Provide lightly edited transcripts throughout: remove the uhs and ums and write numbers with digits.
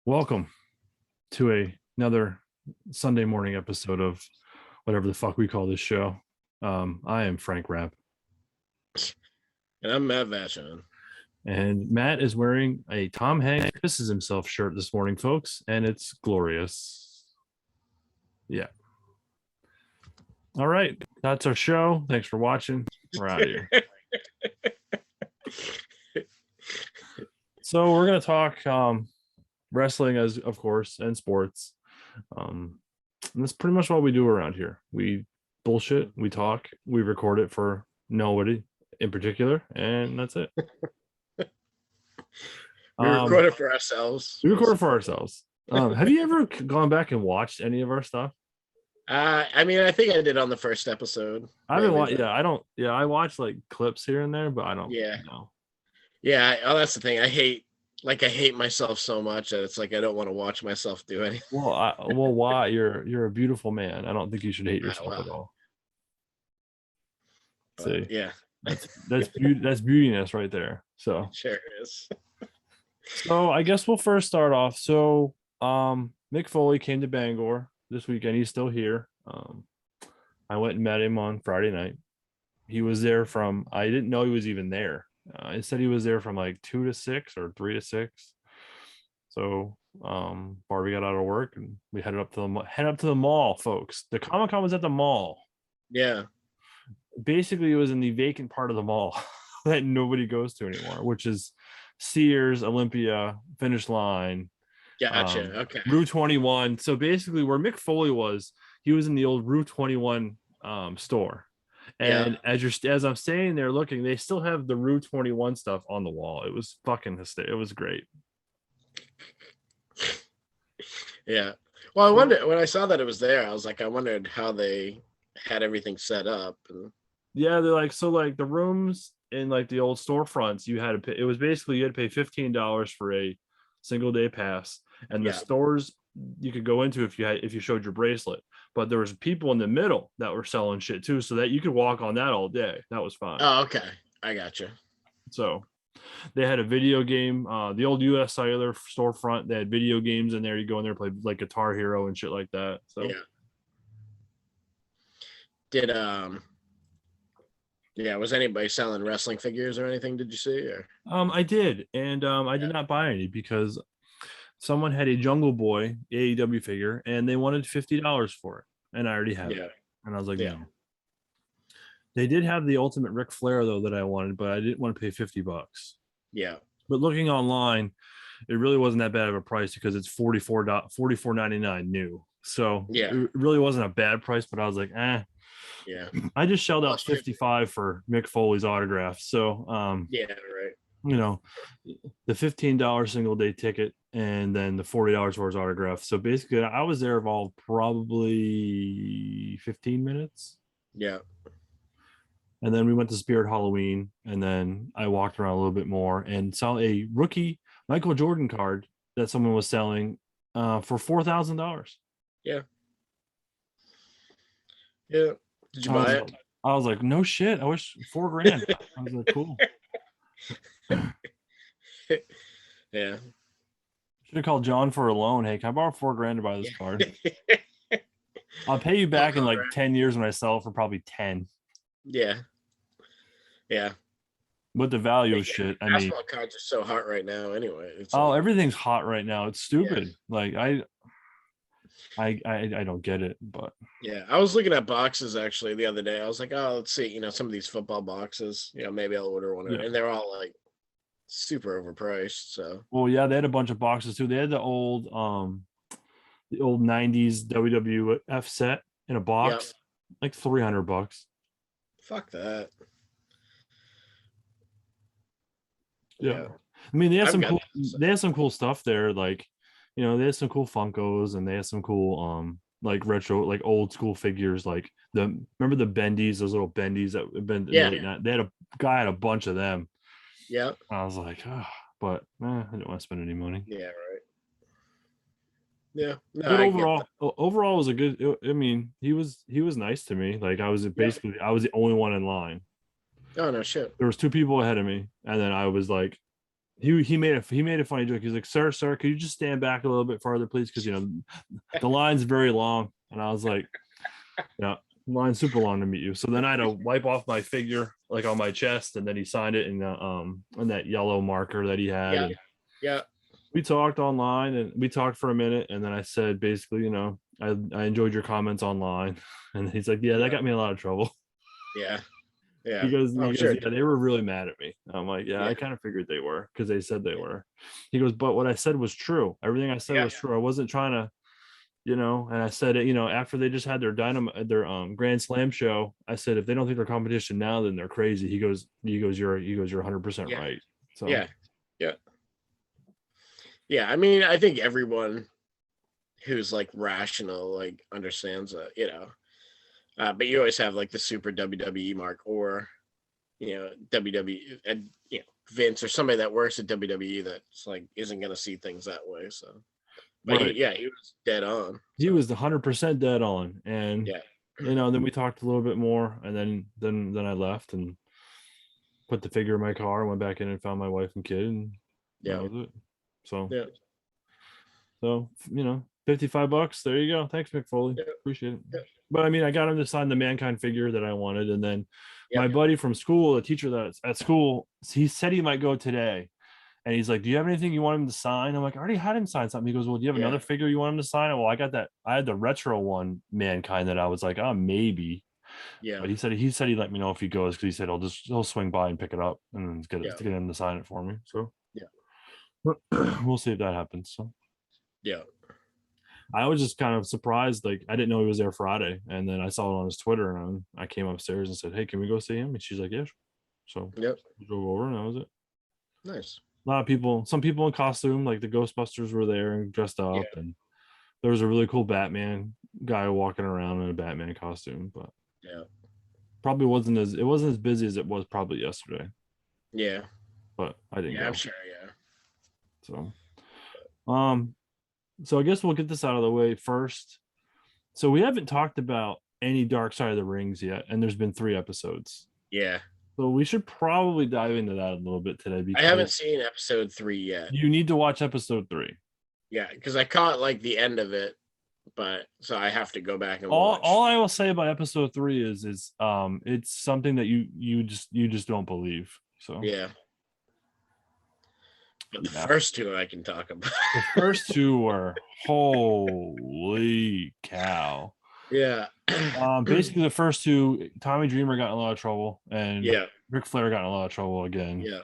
Welcome to another Sunday morning episode of whatever the fuck we call this show. I am Frank Rapp. And I'm Matt Vachon. And Matt is wearing a Tom Hanks Pisses Himself shirt this morning, folks, and it's glorious. Yeah. All right. That's our show. Thanks for watching. We're out of here. So we're going to talk wrestling, as of course, and sports. And that's pretty much what we do around here. We bullshit, we talk, we record it for nobody in particular, and that's it. We record it for ourselves. We record it for ourselves. Have you ever gone back and watched any of our stuff? I mean, I think I did on the first episode. I haven't watched. Yeah, I don't. Yeah, I watch like clips here and there, but I don't. Yeah. Know. Yeah. That's the thing. I hate myself so much that it's like I don't want to watch myself do anything. Well, why? You're a beautiful man. I don't think you should hate yourself at all. See, yeah, that's beautiness right there. So sure is. So I guess we'll first start off. So Mick Foley came to Bangor this weekend. He's still here. I went and met him on Friday night. He was there from, I didn't know he was even there. It said he was there from like 2 to 6 or 3 to 6. So Barbie got out of work and we headed up to the mall, folks. The Comic-Con was at the mall. Yeah. Basically, it was in the vacant part of the mall that nobody goes to anymore, which is Sears, Olympia, Finish Line. Gotcha. Okay. Rue 21. So basically, where Mick Foley was, he was in the old Rue 21 store. And as I'm staying there looking, they still have the Rue 21 stuff on the wall. It was fucking hysterical. It was great. Yeah. Well, I wondered when I saw that it was there. I was like, I wondered how they had everything set up. Yeah, they're like, so like the rooms in like the old storefronts, you had to pay. It was basically you had to pay $15 for a single day pass, and the stores you could go into if you showed your bracelet. But there was people in the middle that were selling shit too, so that you could walk on that all day. That was fine. Oh, okay, I gotcha. So they had a video game, the old US Cellular storefront. They had video games in there. You go in there, play like Guitar Hero and shit like that. So was anybody selling wrestling figures or anything? Did you see? Or? I did, and I did not buy any because someone had a Jungle Boy AEW figure and they wanted $50 for it, and I already had it. And I was like, no. They did have the Ultimate Ric Flair though that I wanted, but I didn't want to pay $50. Yeah. But looking online, it really wasn't that bad of a price because it's $44.99 new. So it really wasn't a bad price, but I was like, yeah. I just shelled out $55 for Mick Foley's autograph. So yeah, right. You know, the $15 single day ticket and then the $40 for his autograph. So basically I was there for probably 15 minutes. Yeah. And then we went to Spirit Halloween, and then I walked around a little bit more and saw a rookie Michael Jordan card that someone was selling for $4,000. Yeah. Yeah. Did you buy it? I was like, no shit. I wish $4,000. I was like, cool. Yeah. Should have called John for a loan. Hey, can I borrow $4,000 to buy this card? I'll pay you back in like 10 years when I sell it for probably 10. Yeah. Yeah. But the value of shit. I mean, basketball cards are so hot right now anyway. Everything's hot right now. It's stupid. Yeah. Like I don't get it, but yeah, I was looking at boxes actually the other day. I was like, oh, let's see, some of these football boxes, maybe I'll order one. And they're all like super overpriced. So they had a bunch of boxes too. They had the old 90s WWF set in a box, like $300. Fuck that. Yeah. I mean, they had some cool stuff there, like they had some cool Funkos, and they had some cool like retro, like old school figures, like remember the bendies, those little bendies that have been they had a guy had a bunch of them. Yeah. I was like, but I didn't want to spend any money. Yeah, right. Yeah. No, but overall it was a good. I mean, he was nice to me. Like I was the only one in line. Oh no shit. There was 2 people ahead of me, and then I was like he made a funny joke. He's like, sir, could you just stand back a little bit farther, please? Because the line's very long. And I was like, yeah, line's super long to meet you. So then I had to wipe off my figure like on my chest, and then he signed it in that yellow marker that he had. Yeah. And Yeah. we talked online, and we talked for a minute, and then I said basically, I enjoyed your comments online. And he's like, yeah, that got me in a lot of trouble. Yeah. Yeah. He goes, Sure. yeah, they were really mad at me. I'm like, yeah, Yeah. I kind of figured they were because they said they were. He goes, but what I said was true. Everything I said Yeah. was true. I wasn't trying to, and I said it, after they just had their Grand Slam show, I said if they don't think they're competition now, then they're crazy. You're 100% Yeah. right. So Yeah. Yeah. Yeah. I mean, I think everyone who's like rational, like understands that. But you always have like the super WWE mark, or WWE, and Vince or somebody that works at WWE that's like isn't gonna see things that way. So, but right. he was dead on. He So, was 100% dead on. And yeah. then we talked a little bit more, and then I left and put the figure in my car and went back in and found my wife and kid, and that Yeah. was it. So Yeah. So, $55. There you go. Thanks, Mick Foley. Yeah. Appreciate it. Yeah. But I mean, I got him to sign the Mankind figure that I wanted. And then Yeah. my buddy from school, the teacher that's at school, he said he might go today. And he's like, do you have anything you want him to sign? I'm like, I already had him sign something. He goes, well, do you have Yeah. another figure you want him to sign? Well, I got that. I had the retro one, Mankind, that I was like, oh, maybe. Yeah. But he said he'd let me know if he goes, because he said he'll swing by and pick it up and get him to sign it for me. So yeah, we'll see if that happens. So yeah. I was just kind of surprised. Like, I didn't know he was there Friday. And then I saw it on his Twitter, and I came upstairs and said, hey, can we go see him? And she's like, yeah. So Yep. we drove over, and that was it. Nice. A lot of people, some people in costume, like the Ghostbusters were there and dressed up. Yeah. And there was a really cool Batman guy walking around in a Batman costume, but Yeah. probably it wasn't as busy as it was probably yesterday. Yeah. But I didn't go. I'm sure. Yeah. So I guess we'll get this out of the way first. So we haven't talked about any Dark Side of the Rings yet, and there's been 3 episodes. Yeah. So we should probably dive into that a little bit today. Because I haven't seen episode 3 yet. You need to watch episode 3. Yeah, because I caught like the end of it, but so I have to go back and watch. All I will say about episode 3 is it's something that you just don't believe. So yeah. But the first 2 I can talk about. The first 2 were holy cow. Yeah. Basically the first 2, Tommy Dreamer got in a lot of trouble, and Ric Flair got in a lot of trouble again. Yeah.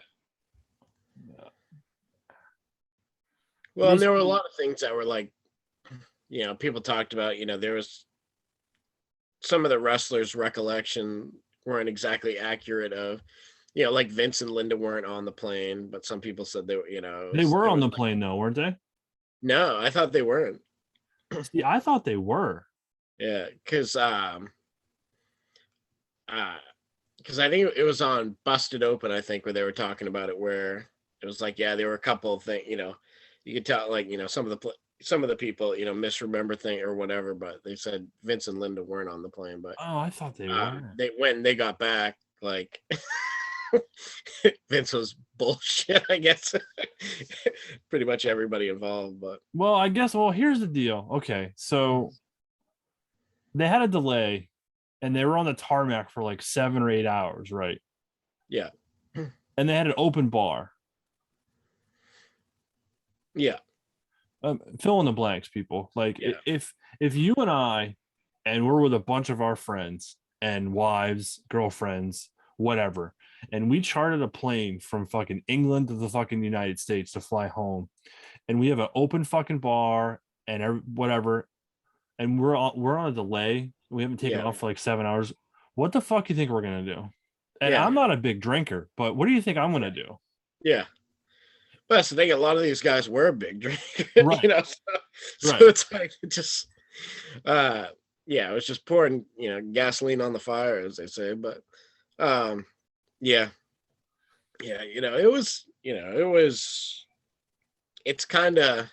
Well, and there were a lot of things that were like, people talked about, there was some of the wrestlers' recollection weren't exactly accurate of, like Vince and Linda weren't on the plane, but some people said they were, they were on the plane though, weren't they? No, I thought they weren't. See, I thought they were. Yeah, because I think it was on Busted Open, I think, where they were talking about it, where it was like, there were a couple of things, you could tell, like, some of the people, misremember thing or whatever, but they said Vince and Linda weren't on the plane. But I thought they were. When they got back, like Vince was bullshit, I guess. Pretty much everybody involved, but here's the deal. Okay, so they had a delay, and they were on the tarmac for like 7 or 8 hours, right? Yeah. And they had an open bar. Yeah. Fill in the blanks, people. Like, if you and I, and we're with a bunch of our friends and wives, girlfriends, whatever, and we chartered a plane from fucking England to the fucking United States to fly home, and we have an open fucking bar and whatever, and we're on a delay, we haven't taken off for like 7 hours, what the fuck do you think we're gonna do? And I'm not a big drinker, but what do you think I'm gonna do? Yeah. But that's the thing, a lot of these guys were big drinkers, right. So it's like, it just it was just pouring, gasoline on the fire, as they say. But it's kind of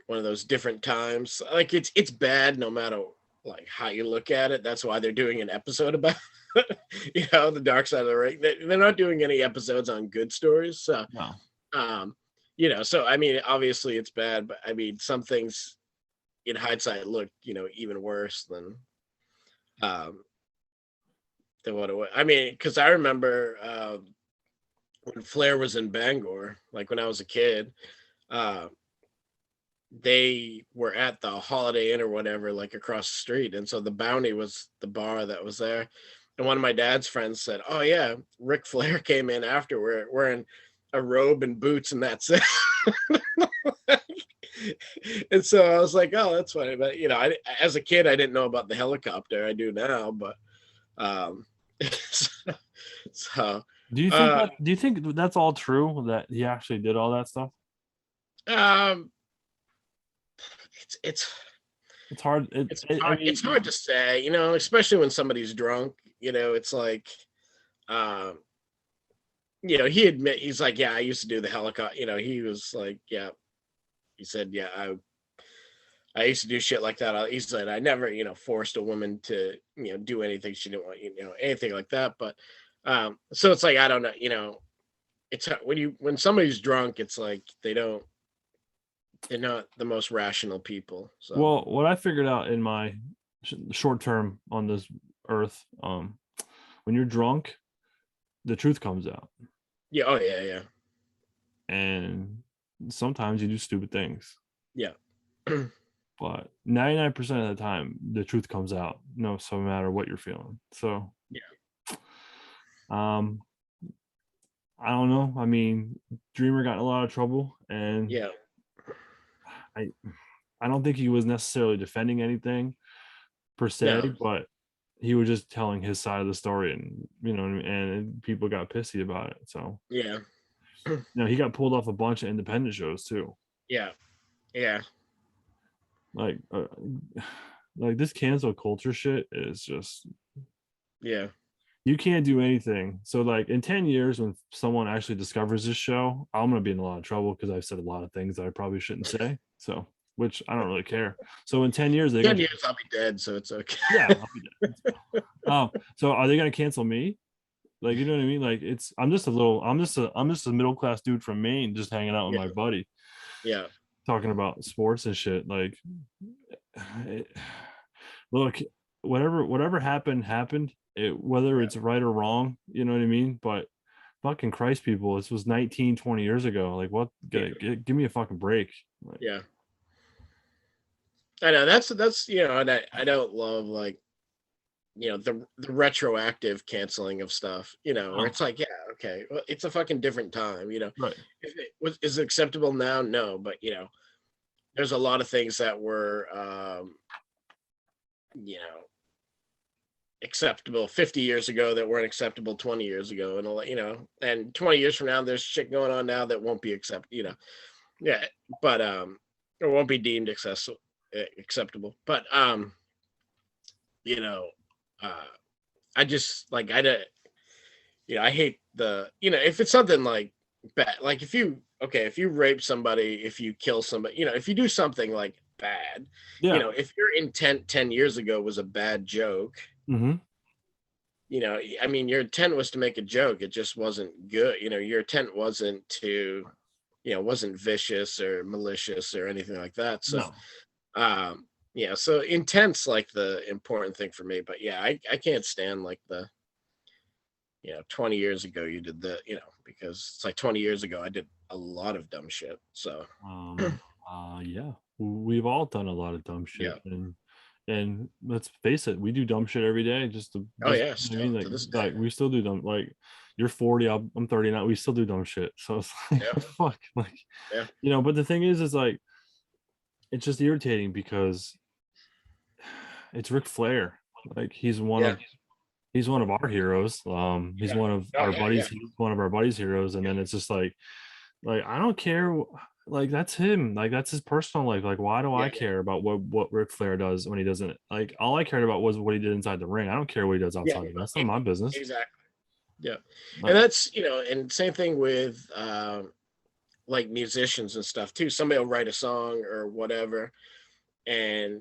one of those different times. Like, it's bad no matter like how you look at it. That's why they're doing an episode about the dark side of the ring. They're not doing any episodes on good stories. So No. um, so I mean, obviously it's bad, but I mean, some things in hindsight look, even worse um than what it was. I mean, because I remember when Flair was in Bangor, like when I was a kid, uh, they were at the Holiday Inn or whatever, like across the street. And so the Bounty was the bar that was there. And one of my dad's friends said, "Oh yeah, Ric Flair came in after wearing a robe and boots, and that's it." And so I was like, "Oh, that's funny." But as a kid, I didn't know about the helicopter. I do now, but um, so Do you think uh, that? Do you think that's all true? That he actually did all that stuff? um, it's It's hard. I it's mean, hard to say, especially when somebody's drunk. It's like, um, he's like, yeah, I used to do the helicopter. He was like, yeah, he said, yeah, I used to do shit like that. He said, I never, forced a woman to, do anything she didn't want, anything like that. But, so it's like, I don't know, it's when somebody's drunk, it's like they're not the most rational people. So well, what I figured out in my short term on this earth, when you're drunk, the truth comes out, yeah, oh yeah, yeah, and sometimes you do stupid things. yeah, But 99% of the time, the truth comes out. No, so no matter what you're feeling. So, yeah, um, I don't know. I mean, Dreamer got in a lot of trouble, and yeah, I, I don't think he was necessarily defending anything per se, no, but he was just telling his side of the story, and and people got pissy about it. So, yeah, he got pulled off a bunch of independent shows too. yeah, yeah, Like, like this cancel culture shit is just yeah, you can't do anything. So like in 10 years when someone actually discovers this show, I'm gonna be in a lot of trouble because I've said a lot of things that I probably shouldn't say. So which I don't really care. So in 10 years they're 10 gonna years I'll be dead, so it's okay. yeah, I'll be dead. So are they gonna cancel me? Like you know what I mean? Like I'm just a middle class dude from Maine just hanging out with Yeah, my buddy yeah, talking about sports and shit. Like look, whatever happened. Whether yeah, it's right or wrong, you know what I mean? But fucking Christ, people, this was 19, 20 years ago. Like, what? yeah, Give me a fucking break. Like, yeah. I know that's and I don't love, like, the retroactive canceling of stuff, where oh, it's like, yeah, okay, well, it's a fucking different time. right. If it was is it acceptable now? No, but there's a lot of things that were you know acceptable 50 years ago that weren't acceptable 20 years ago, and and 20 years from now there's shit going on now that won't be yeah, but it won't be deemed acceptable, but you know uh I just like I don't I hate if it's something like bad, like if you rape somebody, if you kill somebody, if you do something like bad, Yeah. if your intent 10 years ago was a bad joke, Mm-hmm. I mean, your intent was to make a joke. It just wasn't good. Your intent wasn't to, wasn't vicious or malicious or anything like that. So, No. so intent's like the important thing for me. But yeah, I can't stand like 20 years ago you did because it's like 20 years ago I did a lot of dumb shit. So, Yeah. We've all done a lot of dumb yeah. shit, and let's face it, we do dumb shit every day. Oh Just yeah, I mean, still to this day. like we still do dumb. Like you're 40, I'm 39. We still do dumb shit. So it's like, Yeah, fuck, like yeah, But the thing is like it's just irritating because it's Ric Flair. Like yeah, he's one of our heroes. He's yeah. one of Oh our yeah, yeah, buddies. He's one of our buddies' heroes, and yeah, then it's just like I don't care. Like that's him. Like that's his personal life. Like why do yeah, I care about what Ric Flair does when he doesn't? Like all I cared about was what he did inside the ring. I don't care what he does yeah, outside the ring. That's yeah. not my business. Exactly. Yeah. And Like that's, and same thing with like musicians and stuff too. Somebody will write a song or whatever. And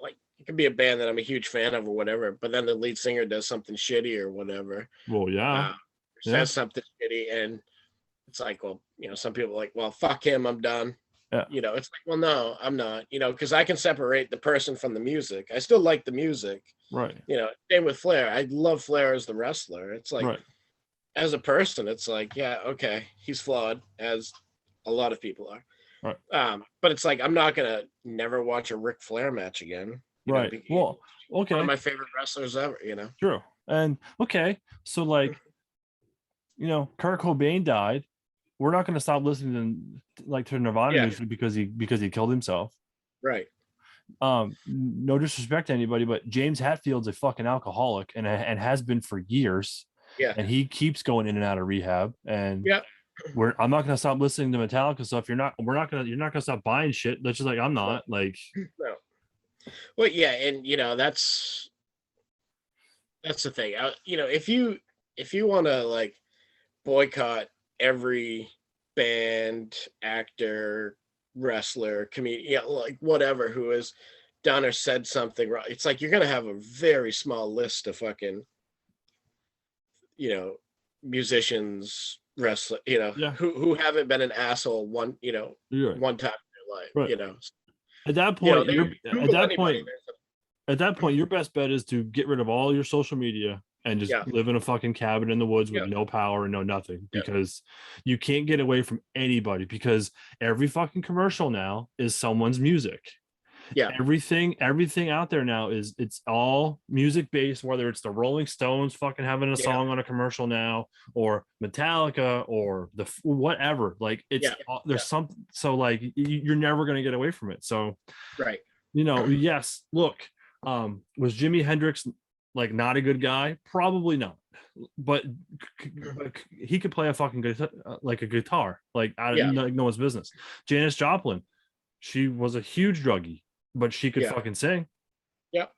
like it could be a band that I'm a huge fan of or whatever, but then the lead singer does something shitty or whatever, Well, yeah. uh, Yeah. says something shitty, and it's like, well, some people are like, well, fuck him, I'm done. Yeah. It's like, well, no, I'm not, because I can separate the person from the music. I still like the music. Right. Same with Flair. I love Flair as the wrestler. It's like, Right. as a person, it's like, yeah, okay, he's flawed, as a lot of people are. Right. But it's like, I'm not gonna never watch a Ric Flair match again. Right. Well, okay. One of my favorite wrestlers ever. True. And okay, so like, Kurt Cobain died. We're not going to stop listening to Nirvana music because he killed himself. Right. No disrespect to anybody, but James Hetfield's a fucking alcoholic and has been for years. Yeah. And he keeps going in and out of rehab. And I'm not going to stop listening to Metallica stuff. You're not going to stop buying shit. That's just like, I'm not like. No. Well, yeah, and that's the thing. If you want to like boycott every band, actor, wrestler, comedian, like whatever, who has done or said something wrong, it's like you're gonna have a very small list of fucking musicians, wrestler, who haven't been an asshole one time in their life. Right. At that point, your best bet is to get rid of all your social media and just live in a fucking cabin in the woods with no power and no nothing, because you can't get away from anybody, because every fucking commercial now is someone's music. Yeah. Everything out there now it's all music based, whether it's the Rolling Stones fucking having a song on a commercial now, or Metallica, or the whatever. Like there's something, so like you're never going to get away from it. So right. Yes, look, was Jimi Hendrix like not a good guy? Probably not, but he could play a fucking guitar, like a guitar, like no one's business. Janis Joplin, she was a huge druggie, but she could fucking sing. Yep.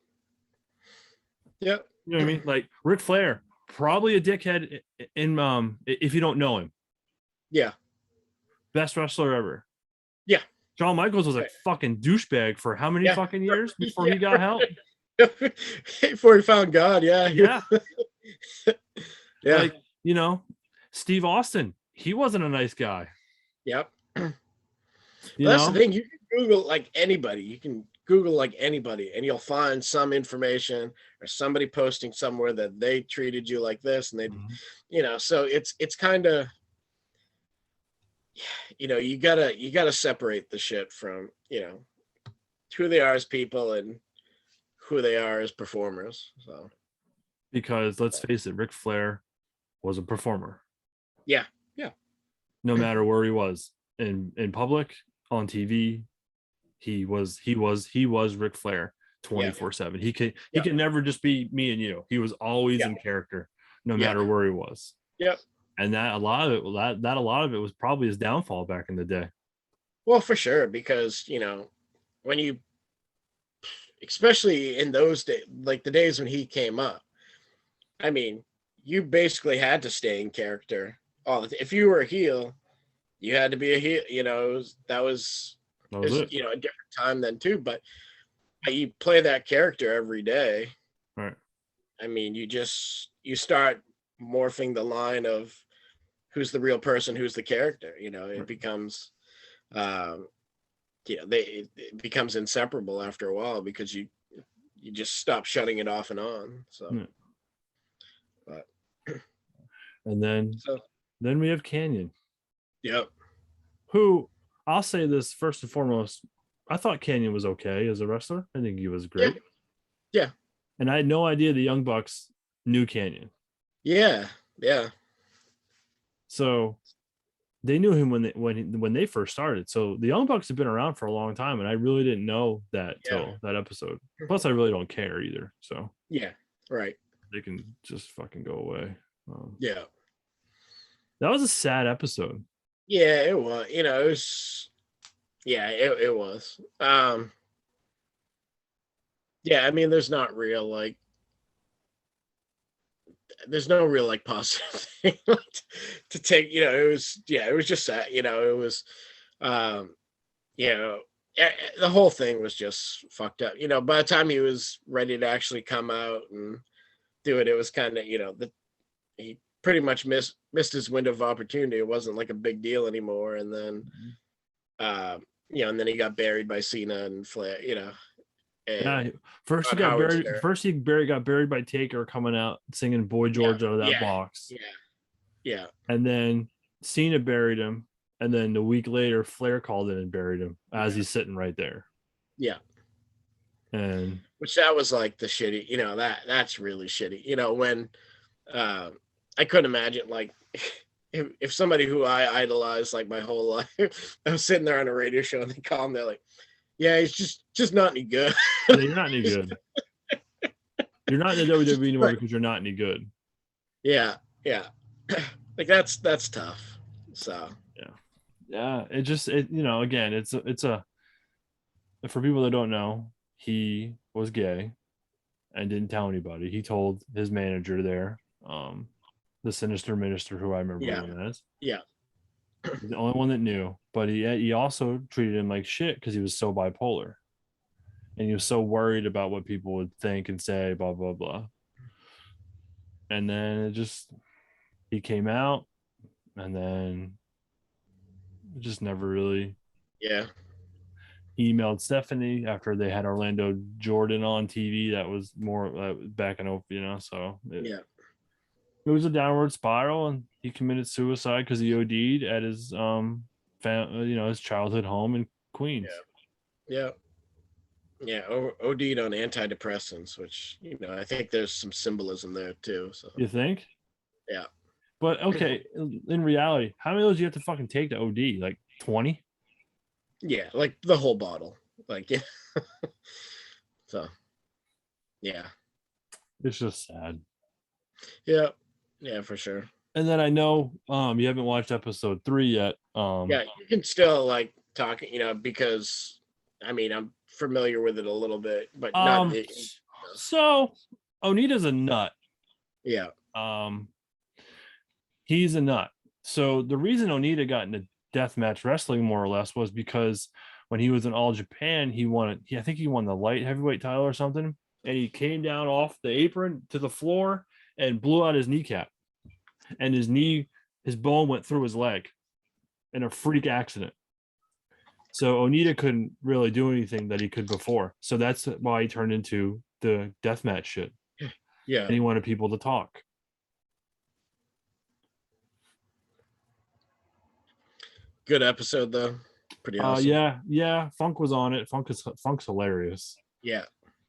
You know what I mean? Like Ric Flair, probably a dickhead in if you don't know him. Yeah. Best wrestler ever. Yeah. Shawn Michaels was a fucking douchebag for how many fucking years before he got help? Before he found God, yeah. Yeah. Like, Steve Austin, he wasn't a nice guy. Yep. That's the thing. You can Google like anybody. You can Google like anybody, and you'll find some information or somebody posting somewhere that they treated you like this, and they, so it's kind of, you gotta separate the shit from, who they are as people and who they are as performers. So, because let's face it, Ric Flair was a performer. Yeah. No matter where he was in public, on TV, he was Ric Flair 24/7. He could never just be me and you. He was always in character, no matter where he was. Yep. And that a lot of it was probably his downfall back in the day. Well, for sure, because when you, especially in those days, like the days when he came up, I mean, you basically had to stay in character. If you were a heel, you had to be a heel. That was it. A different time then too. But you play that character every day. Right. I mean, you start morphing the line of who's the real person, who's the character. It becomes, it becomes inseparable after a while, because you just stop shutting it off and on. So, but and then we have Canyon. Yep. Who, I'll say this first and foremost, I thought Canyon was okay as a wrestler. I think he was great. Yeah. And I had no idea the Young Bucks knew Canyon. Yeah. So they knew him when they first started. So the Young Bucks have been around for a long time, and I really didn't know that till that episode. Plus, I really don't care either. So yeah, right. They can just fucking go away. Yeah. That was a sad episode. Yeah, it was. It was. Yeah, it was. Yeah, I mean, there's no real positive thing to take. It was. Yeah, it was just sad. It was. the whole thing was just fucked up. By the time he was ready to actually come out and do it, it was kind of, he pretty much missed his window of opportunity. It wasn't like a big deal anymore. And then, and then he got buried by Cena and Flair, Yeah, and first he Ron got Howard's buried. there. First he got buried by Taker coming out singing "Boy George" out of that box, Yeah. and then Cena buried him, and then a week later Flair called in and buried him as he's sitting right there. Yeah. And Which that was like the shitty, that's really shitty. When I couldn't imagine, like, if somebody who I idolized like my whole life, I was sitting there on a radio show and they call him, they're like, yeah, he's just not any good. yeah, you're not any good. You're not in the WWE anymore because you're not any good. Yeah. Like that's tough. So yeah. Again, it's a for people that don't know, he was gay and didn't tell anybody. He told his manager there, the Sinister Minister, who I remember him as. Yeah. He's the only one that knew, but he also treated him like shit because he was so bipolar, and he was so worried about what people would think and say, blah blah blah. And then he came out, and then just never really. Yeah. He emailed Stephanie after they had Orlando Jordan on TV. That was more back in so it was a downward spiral, and he committed suicide because he OD'd at his his childhood home in Queens. Yeah. OD'd on antidepressants, which I think there's some symbolism there too. So You think? Yeah. But okay, in reality, how many of those do you have to fucking take to OD? Like 20? Yeah, like the whole bottle. Like, yeah. So yeah, it's just sad. Yeah, for sure. And then I know you haven't watched episode 3 yet. Yeah, you can still like talk, because I mean I'm familiar with it a little bit, but not so Onita's a nut. Yeah. He's a nut. So the reason Onita got into deathmatch wrestling more or less was because when he was in All Japan, I think he won the light heavyweight title or something, and he came down off the apron to the floor and blew out his kneecap, and his bone went through his leg in a freak accident. So Onita couldn't really do anything that he could before. So that's why he turned into the deathmatch shit. Yeah. And he wanted people to talk. Good episode though. Pretty awesome. Yeah. Funk was on it. Funk's hilarious. Yeah.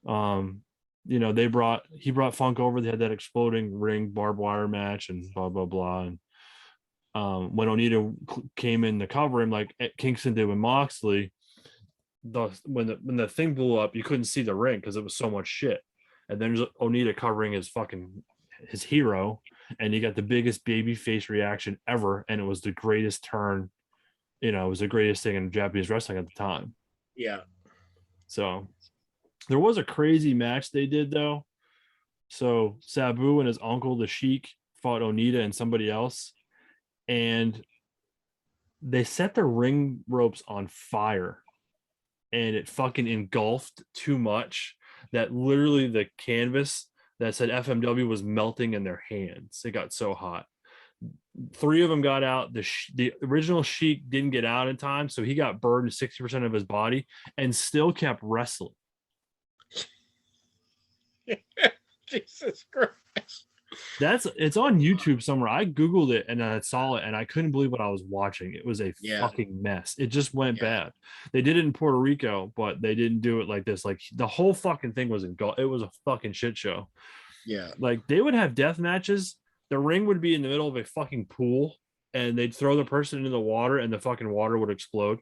He brought Funk over. They had that exploding ring barbed wire match and blah blah blah. And when Onita came in to cover him, like Kingston did with Moxley, when the thing blew up, you couldn't see the ring because it was so much shit. And then there's Onita covering his hero, and he got the biggest baby face reaction ever, and it was the greatest turn. It was the greatest thing in Japanese wrestling at the time. Yeah. So there was a crazy match they did though. So Sabu and his uncle, the Sheik, fought Onita and somebody else, and they set the ring ropes on fire, and it fucking engulfed too much that literally the canvas that said FMW was melting in their hands. It got so hot. 3 of them got out. The original Sheik didn't get out in time, so he got burned 60% of his body and still kept wrestling. Jesus Christ. It's on YouTube somewhere. I Googled it and I saw it and I couldn't believe what I was watching. It was a fucking mess. It just went bad. They did it in Puerto Rico, but they didn't do it like this. Like the whole fucking thing was it was a fucking shit show. Yeah. Like they would have death matches. The ring would be in the middle of a fucking pool and they'd throw the person into the water and the fucking water would explode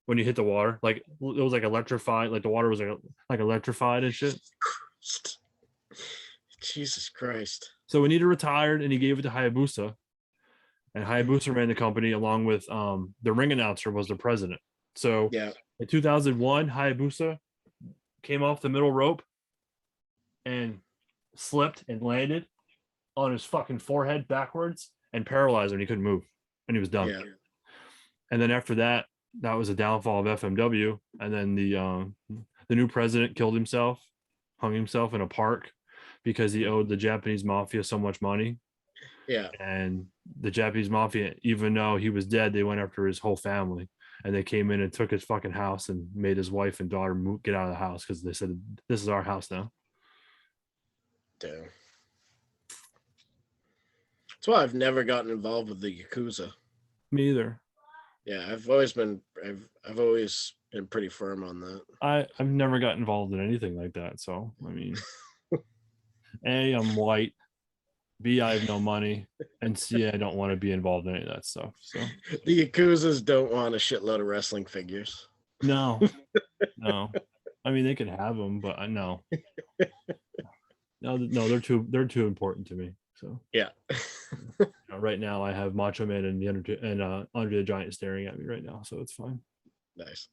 when you hit the water. Like it was like electrified. Like the water was like electrified and shit. Jesus Christ. So Onita retired and he gave it to Hayabusa. And Hayabusa ran the company along with the ring announcer was the president. So in 2001, Hayabusa came off the middle rope and slipped and landed on his fucking forehead backwards and paralyzed him. He couldn't move and he was done. Yeah. And then after that, that was a downfall of FMW, and then the new president killed himself, hung himself in a park because he owed the Japanese mafia so much money. Yeah. And the Japanese mafia, even though he was dead, they went after his whole family, and they came in and took his fucking house and made his wife and daughter get out of the house because they said this is our house now. Damn. That's why I've never gotten involved with the Yakuza. Me either. Yeah, I've always been pretty firm on that. I've never got involved in anything like that. So I mean, A, I'm white. B, I have no money, and C, I don't want to be involved in any of that stuff. So The Yakuzas don't want a shitload of wrestling figures. no, no. I mean, they could have them, but I know. No, they're too important to me. So Yeah. right now, I have Macho Man and Andre the Giant staring at me right now, so it's fine. Nice.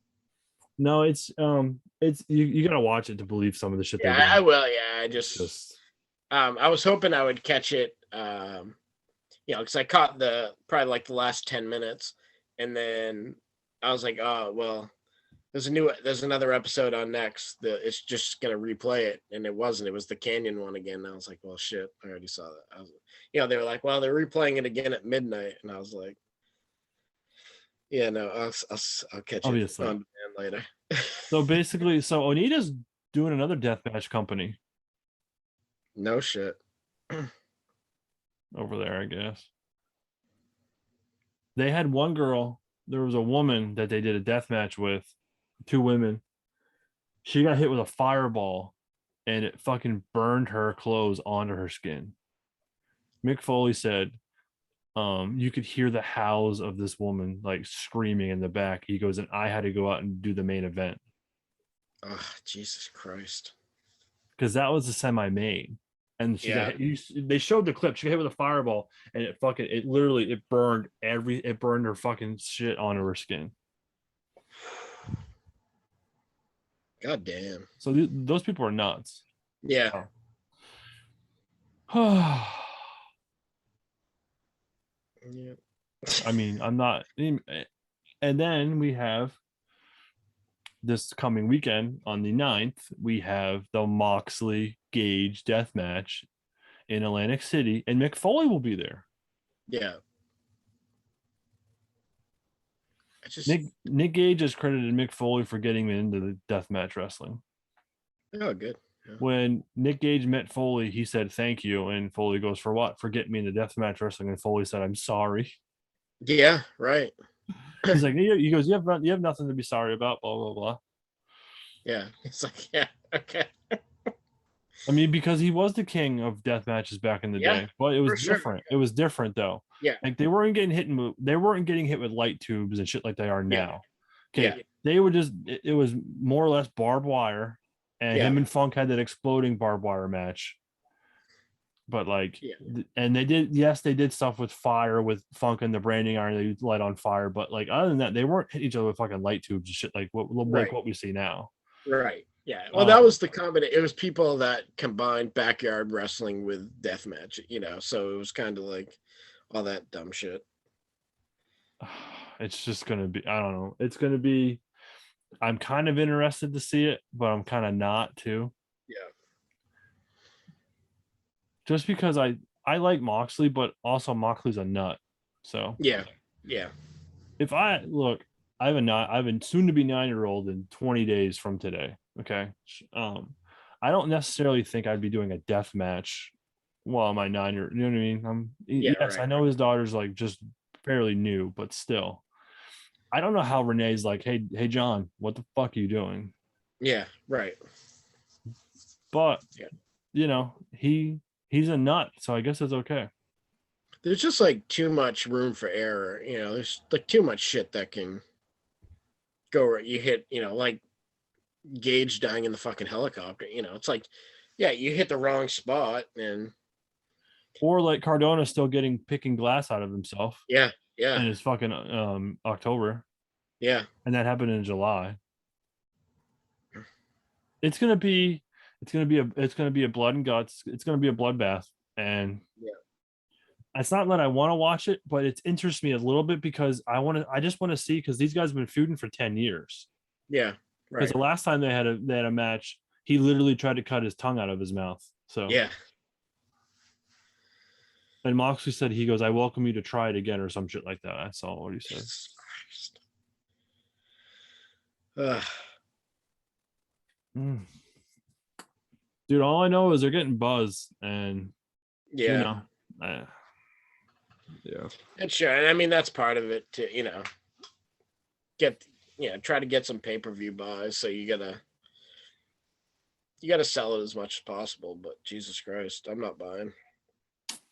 No, it's you gotta watch it to believe some of the shit they Yeah, do. I will. Yeah, I was hoping I would catch it. Because I caught probably like the last 10 minutes, and then I was like, oh well, there's another episode on next. It's just gonna replay it, and it wasn't. It was the Canyon one again. And I was like, well, shit, I already saw that. They were like, well, they're replaying it again at midnight, and I was like, yeah, no, I'll catch Obviously. it on demand later. So basically, Onita's doing another deathmatch company No shit. over there, I guess. They had one girl. There was a woman that they did a death match with, two women. She got hit with a fireball, and it fucking burned her clothes onto her skin. Mick Foley said, you could hear the howls of this woman like screaming in the back. He goes, and I had to go out and do the main event. Oh, Jesus Christ. Because that was the semi-main. And they showed the clip. She got hit with a fireball, and it burned her fucking shit onto her skin. God damn. So those people are nuts. Yeah. Oh. Yeah. I mean, I'm not. And then we have this coming weekend on the 9th, we have the Moxley Gage death match in Atlantic City, and Mick Foley will be there. Yeah. Nick Gage has credited Mick Foley for getting into the deathmatch wrestling. Oh, good. Yeah. When Nick Gage met Foley, he said thank you, and Foley goes, for what? For getting me into deathmatch wrestling. And Foley said, I'm sorry. Yeah, right. He's like, he goes, you have nothing to be sorry about, blah blah blah. Yeah, it's like, yeah, okay. I mean, because he was the king of death matches back in the day, but it was different. Sure. It was different though. Yeah, like they weren't getting hit they weren't getting hit with light tubes and shit like they are now. Okay, yeah. They were just it was more or less barbed wire, and him and Funk had that exploding barbed wire match. But and they did stuff with fire with Funk and the branding iron they light on fire. But like other than that, they weren't hitting each other with fucking light tubes and shit like what we see now. Right. Yeah. Well, that was the combination. It was people that combined backyard wrestling with deathmatch, so it was kind of like all that dumb shit. It's just going to be, I don't know. It's going to be, I'm kind of interested to see it, but I'm kind of not too. Yeah. Just because I like Moxley, but also Moxley's a nut. So yeah. Yeah. If I have a soon to be 9-year-old in 20 days from today. Okay. I don't necessarily think I'd be doing a death match while my 9-year, you know what I mean? Yes, right. I know his daughter's like just fairly new, but still. I don't know how Renee's like, hey John, what the fuck are you doing? Yeah, right. But he's a nut, so I guess it's okay. There's just like too much room for error. There's like too much shit that can go right. You hit, like Gage dying in the fucking helicopter. It's like, yeah, you hit the wrong spot, or like Cardona still picking glass out of himself. Yeah. And it's fucking October. Yeah. And that happened in July. It's gonna be a blood and guts. It's gonna be a bloodbath, and it's not that I want to watch it, but it interests me a little bit because I just want to see, because these guys have been feuding for 10 years. Yeah, Because right. the last time they had a match, he literally tried to cut his tongue out of his mouth. So Yeah. and Moxley said, he goes, "I welcome you to try it again," or some shit like that. I saw what he said. Ugh. Dude, all I know is they're getting buzz, and you Yeah. know, yeah. And sure, and I mean that's part of it to get try to get some pay-per-view buys. So you gotta sell it as much as possible. But Jesus Christ, I'm not buying.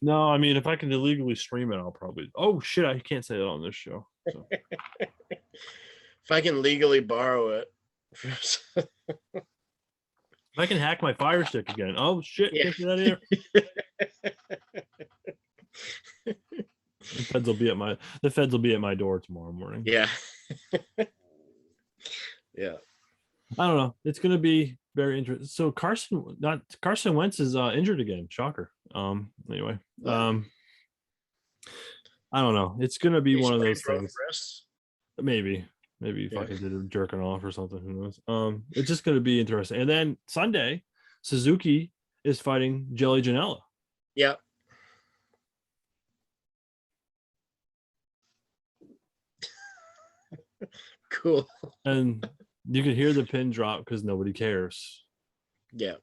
No, I mean, if I can illegally stream it, I'll probably. Oh shit, I can't say that on this show. So. If I can legally borrow it. If I can hack my Fire Stick again. Oh shit, Yeah. can't do that here. The feds will be at my door tomorrow morning. Yeah. Yeah. I don't know. It's gonna be very interesting. So Carson Wentz is injured again. Shocker. Anyway. I don't know. It's gonna be one of those things. Maybe fucking did a jerking off or something. Who knows? It's just gonna be interesting. And then Sunday, Suzuki is fighting Jelly Janela. Yeah. Cool. And you can hear the pin drop because nobody cares. Yeah.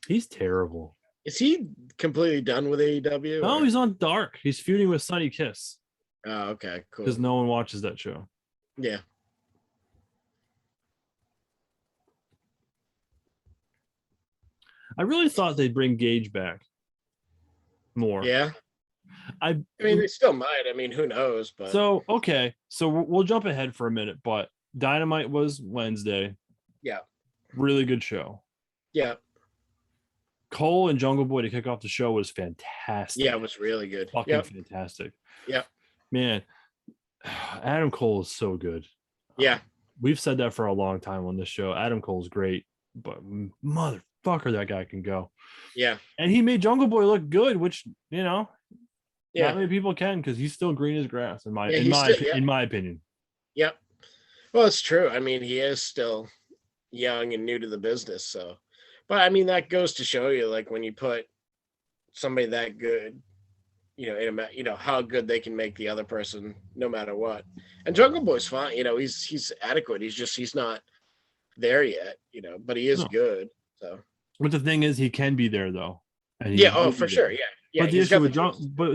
He's terrible. Is he completely done with AEW? No, he's on Dark. He's feuding with Sonny Kiss. Oh, okay, cool. Because no one watches that show. Yeah. I really thought they'd bring Gage back more. Yeah. I mean, they still might. I mean, who knows? But so okay, so we'll jump ahead for a minute. But Dynamite was Wednesday. Yeah. Really good show. Yeah. Cole and Jungle Boy to kick off the show was fantastic. Yeah, it was really good. Fucking fantastic. Yeah. Man, Adam Cole is so good. Yeah. We've said that for a long time on this show. Adam Cole's great, but motherfucker, that guy can go. Yeah. And he made Jungle Boy look good, which, not Yeah. many people can, because he's still green as grass, in my opinion. Yep. Well, it's true. I mean, he is still young and new to the business. So, but I mean, that goes to show you, like, when you put somebody that good, how good they can make the other person no matter what. And Jungle Boy's fine. He's adequate. He's not there yet, but he is good. So, but the thing is, he can be there though. And for sure. Yeah. Yeah. But the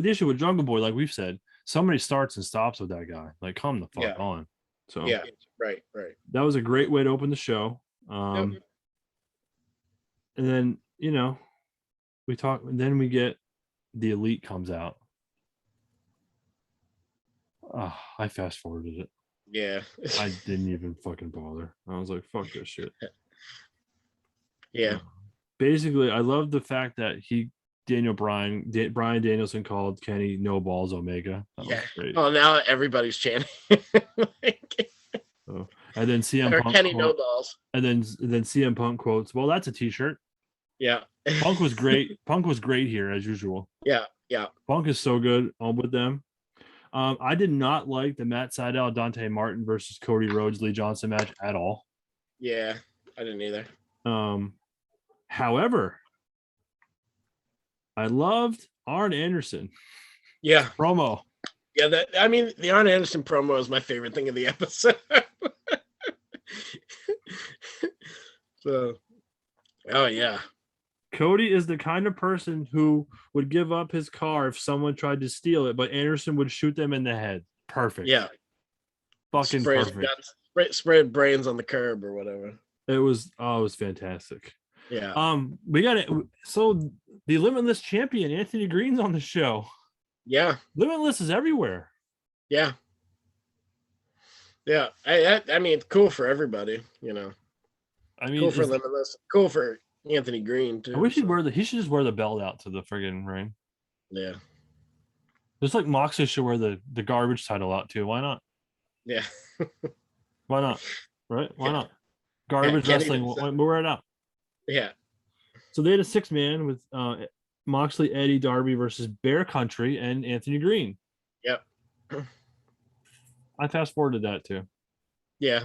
issue with Jungle Boy, like we've said, somebody starts and stops with that guy. Like, come the fuck on. So yeah, right. That was a great way to open the show. And then we talk. And then we get the Elite comes out. I fast forwarded it. Yeah. I didn't even fucking bother. I was like, fuck this shit. Yeah. Basically, I love the fact that Brian Danielson called Kenny No Balls Omega. That was great. Oh, now everybody's chanting. And then CM Punk Kenny No Balls. And then CM Punk quotes, "Well, that's a t-shirt." Yeah. Punk was great. Punk was great here as usual. Yeah. Punk is so good on with them. I did not like the Matt Sydal, Dante Martin versus Cody Rhodes, Lee Johnson match at all. Yeah, I didn't either. However, I loved Arn Anderson. Yeah. Promo. Yeah, the Arn Anderson promo is my favorite thing of the episode. So, oh yeah. Cody is the kind of person who would give up his car if someone tried to steal it, but Anderson would shoot them in the head. Perfect. Yeah. Fucking perfect. Spray brains on the curb or whatever. It was fantastic. Yeah. We got it. So the Limitless champion, Anthony Green's on the show. Yeah. Limitless is everywhere. Yeah. Yeah. I mean, it's cool for everybody, I mean, cool for Limitless. Cool for Anthony Green too. I wish he should just wear the belt out to the friggin' ring. Yeah. Just like Moxley should wear the garbage title out too. Why not? Yeah. Why not? Right? Why not? Garbage wrestling. We'll wear it out. Yeah. So they had a 6-man with Moxley, Eddie, Darby versus Bear Country and Anthony Green. Yep. I fast forwarded that too. Yeah.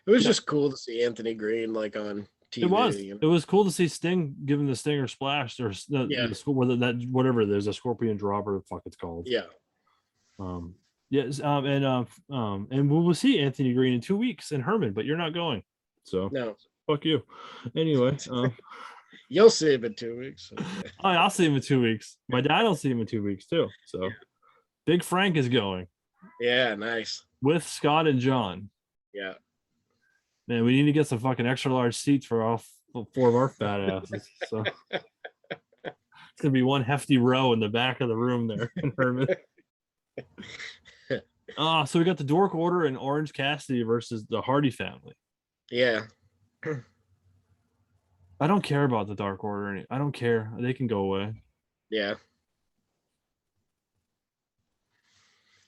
It was Yeah, just cool to see Anthony Green like on it was. TV. You know? It was cool to see Sting giving the Stinger splash or Yeah. whether that whatever there's a scorpion drop or the fuck it's called. Yeah. Um, yes, and we will see Anthony Green in 2 weeks in Herman, but you're not going, so No. fuck you. Anyway, You'll see him in 2 weeks. Okay. I'll see him in 2 weeks. My dad will see him in 2 weeks too. So Big Frank is going Yeah, nice. with Scott and John. Yeah. Man, we need to get some fucking extra large seats for all four of our fat asses. So it's gonna be one hefty row in the back of the room there in Herman. So we got the Dork Order and Orange Cassidy versus the Hardy family. Yeah. I don't care about the Dark Order. I don't care. They can go away. Yeah.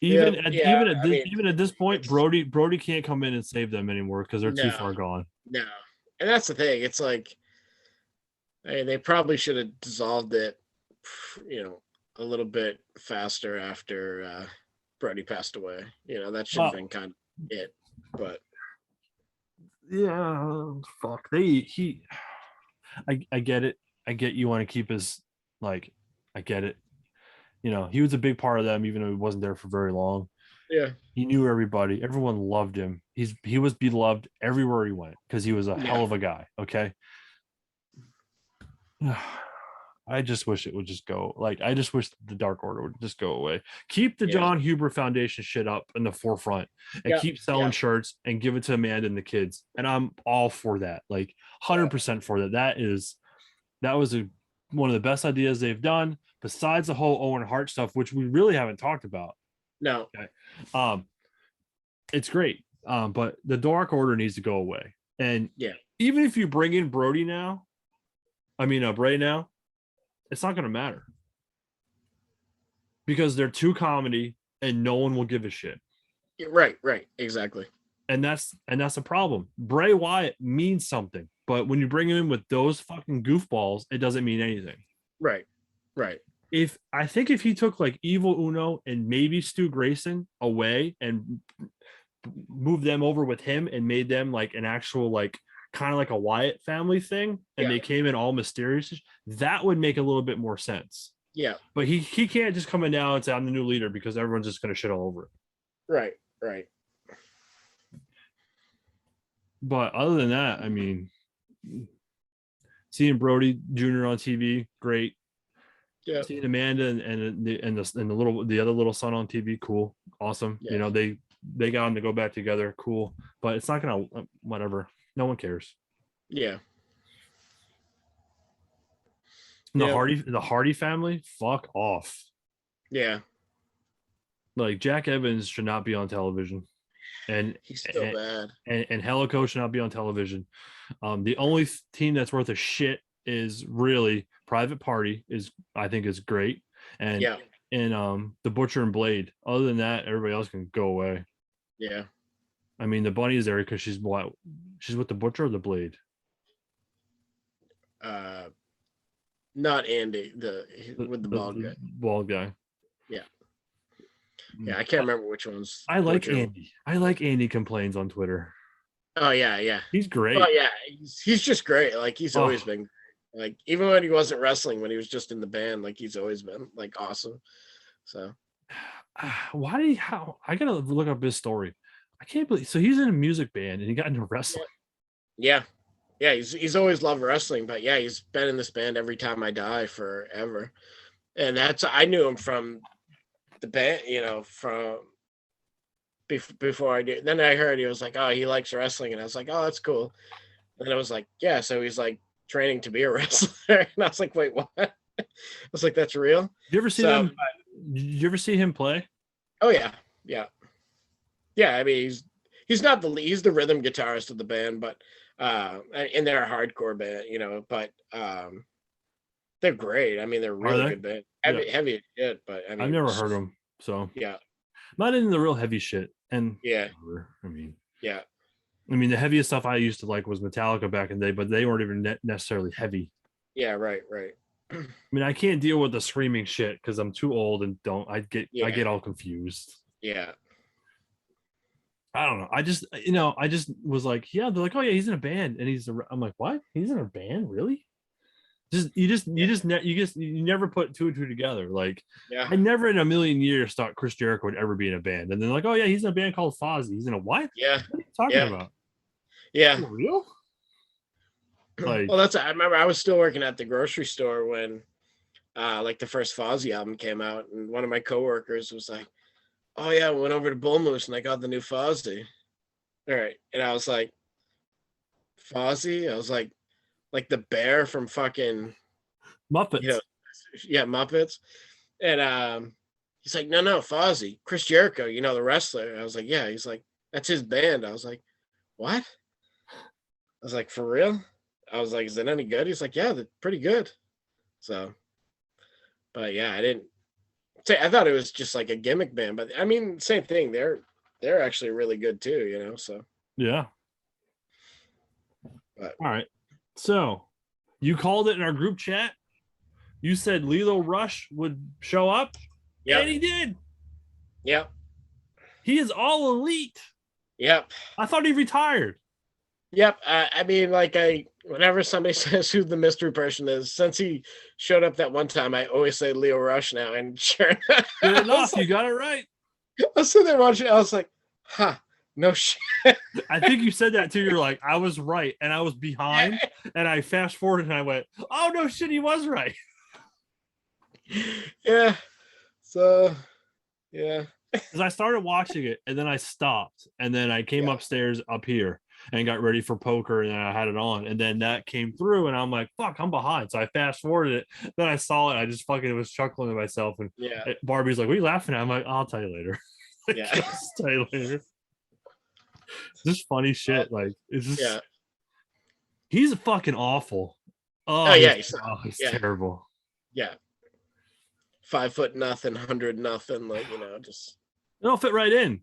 Even Yeah, even at this point, Brody can't come in and save them anymore because they're too far gone. No. And that's the thing. It's like, I mean, they probably should have dissolved it, a little bit faster after Brody passed away. That should have been kind of it. But yeah, fuck. I get it. I get you want to keep his I get it. He was a big part of them, even though he wasn't there for very long. Yeah. He knew everybody. Everyone loved him. He was beloved everywhere he went because he was a hell of a guy. Okay. I just wish it would just go. I just wish the Dark Order would just go away. Keep the John Huber Foundation shit up in the forefront and keep selling shirts and give it to Amanda and the kids. And I'm all for that. 100% for that. That was one of the best ideas they've done. Besides the whole Owen Hart stuff, which we really haven't talked about. No. Okay. It's great. But the Dark Order needs to go away. And even if you bring in Bray now, it's not going to matter. Because they're too comedy and no one will give a shit. Right, exactly. And that's a problem. Bray Wyatt means something, but when you bring him in with those fucking goofballs, it doesn't mean anything. Right. If he took Evil Uno and maybe Stu Grayson away and moved them over with him and made them an actual kind of like a Wyatt family thing, and they came in all mysterious, that would make a little bit more sense. Yeah. But he can't just come in now and say I'm the new leader because everyone's just going to shit all over it. Right. But other than that, I mean, seeing Brody Jr. on TV, great. Yeah. Seeing Amanda and the other little son on TV, cool, awesome. Yeah. They got them to go back together, cool. But it's not gonna whatever. No one cares. Yeah. The Hardy family, fuck off. Yeah. Jack Evans should not be on television. And he's still bad. And Helico should not be on television. The only team that's worth a shit is really Private Party I think is great. And the Butcher and Blade. Other than that, everybody else can go away. Yeah. I mean, the Bunny is there because she's with the Butcher or the Blade? Not Andy, with the bald guy. Bald guy. Yeah. Yeah, I can't remember which ones. I like Andy. I like Andy complains on Twitter. Oh yeah. He's great. Oh yeah, he's just great. He's always been even when he wasn't wrestling, when he was just in the band, he's always been awesome. So I gotta look up his story. I can't believe he's in a music band and he got into wrestling. Yeah. He's always loved wrestling, but he's been in this band Every Time I Die forever. And I knew him from the band, from before I did. Then I heard he was he likes wrestling, and I was oh, that's cool. And I was so he's training to be a wrestler, and I was wait, what? I was that's real. Did you ever see him? Did you ever see him play? Oh yeah. I mean, he's not he's the rhythm guitarist of the band, but and they're a hardcore band, but they're great. I mean, they're really good band. Heavy as shit, but I mean, I've never heard them, so yeah, not into the real heavy shit. And I mean, the heaviest stuff I used to like was Metallica back in the day, but they weren't even necessarily heavy. Yeah, right. I mean, I can't deal with the screaming shit because I'm too old and don't. I Yeah, get all confused. yeah, I don't know. I just was like, yeah. They're like, oh yeah, he's in a band, and I'm like, what? He's in a band, really? You never put two and two together. Like, yeah, I never in a million years thought Chris Jericho would ever be in a band, and then like, oh yeah, he's in a band called Fozzy. He's in a what? yeah, What are you talking yeah, about? yeah. For real? Like, Well, I remember I was still working at the grocery store when like the first Fozzy album came out, and one of my coworkers was like, "Oh yeah, I went over to Bull Moose and I got the new Fozzy." All right, and I was like, "Fozzy?" I was like the bear from fucking you Muppets. know, yeah, Muppets. And he's like, "No, Fozzy, Chris Jericho, the wrestler." I was like, "Yeah." He's like, "That's his band." I was like, "What?" I was like, "For real?" I was like, "Is it any good?" He's like, "Yeah, they're pretty good." So, but yeah, I didn't say I thought it was just like a gimmick band, but I mean, same thing. They're actually really good too. So, Yeah. but All right. So you called it in our group chat. You said Lilo Rush would show up, and yep, he did. yep, He is all elite. yep, I thought he retired. yep. I mean, like whenever somebody says who the mystery person is, since he showed up that one time, I always say Leo Rush now, and sure, Sure I was enough, you like, got it right. I was sitting there watching. I was like, "Huh, no shit." I think you said that too. You're like, I was right, and I was behind, and I fast forwarded, and I went, oh no, shit, he was right. Yeah. So, yeah, Because I started watching it, and then I stopped, and then I came yeah, upstairs up here and got ready for poker, and then I had it on, and then that came through, and I'm like, fuck, I'm behind. So I fast forwarded it. Then I saw it. I just fucking was chuckling to myself, and yeah, Barbie's like, what are you laughing at? I'm like, I'll tell you later. yeah, I'll tell you later. Just funny shit. Like, it's yeah. just he's fucking awful. Oh Oh, yeah, he's yeah, terrible. yeah. 5 foot nothing, 100 nothing, like just It'll fit right in.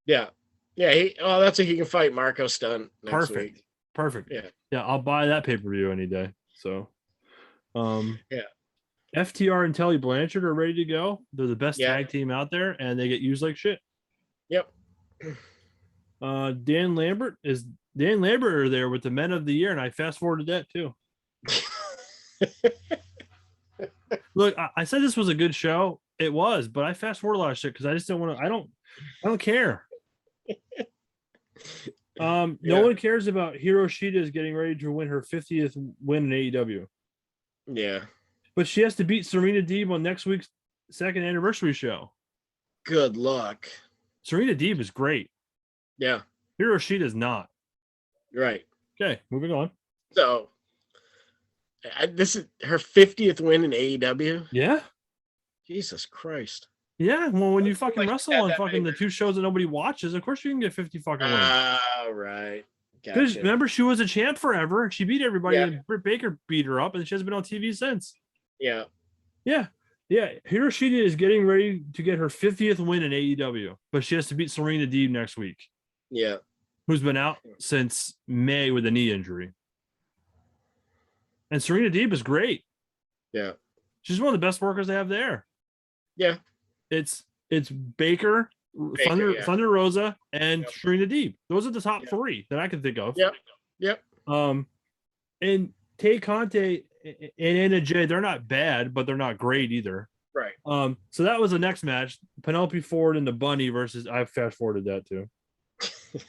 yeah, yeah. That's a he can fight Marco stunt next Perfect. week. Perfect. Yeah, Yeah, I'll buy that pay-per-view any day. So yeah, FTR and Telly Blanchard are ready to go. They're the best yeah, tag team out there, and they get used like shit. yep. Dan Lambert are there with the Men of the Year, and I fast forwarded that too. Look, I said this was a good show. It was, but I fast forward a lot of shit because I just don't want to. I don't care. No Yeah, one cares about Hiroshita is getting ready to win her 50th win in AEW, yeah. but she has to beat Serena Deeb on next week's second anniversary show. Good luck. Serena Deeb is great. Yeah, Hiroshita is not. right. Okay, moving on. So this is her 50th win in AEW. Yeah, Jesus Christ. yeah. Well, when you Doesn't seem fucking like wrestle she's had on that many fucking the two shows that nobody watches, of course you can get 50 fucking wins. Right. Because Gotcha. remember, she was a champ forever, and she beat everybody, Yeah, and Britt Baker beat her up, and she hasn't been on TV since. yeah, Yeah, yeah. Hiroshita is getting ready to get her 50th win in AEW, but she has to beat Serena Deeb next week, yeah, who's been out since May with a knee injury. And Serena Deeb is great. yeah, She's one of the best workers they have there. yeah. It's Baker, Baker, yeah. Thunder Rosa, and Yep. Serena Deeb. Those are the top Yep. three that I can think of. Yep. Yep. And Tay Conte and Anna Jay, they're not bad, but they're not great either. Right. So that was the next match: Penelope Ford and the Bunny versus. I fast forwarded that too.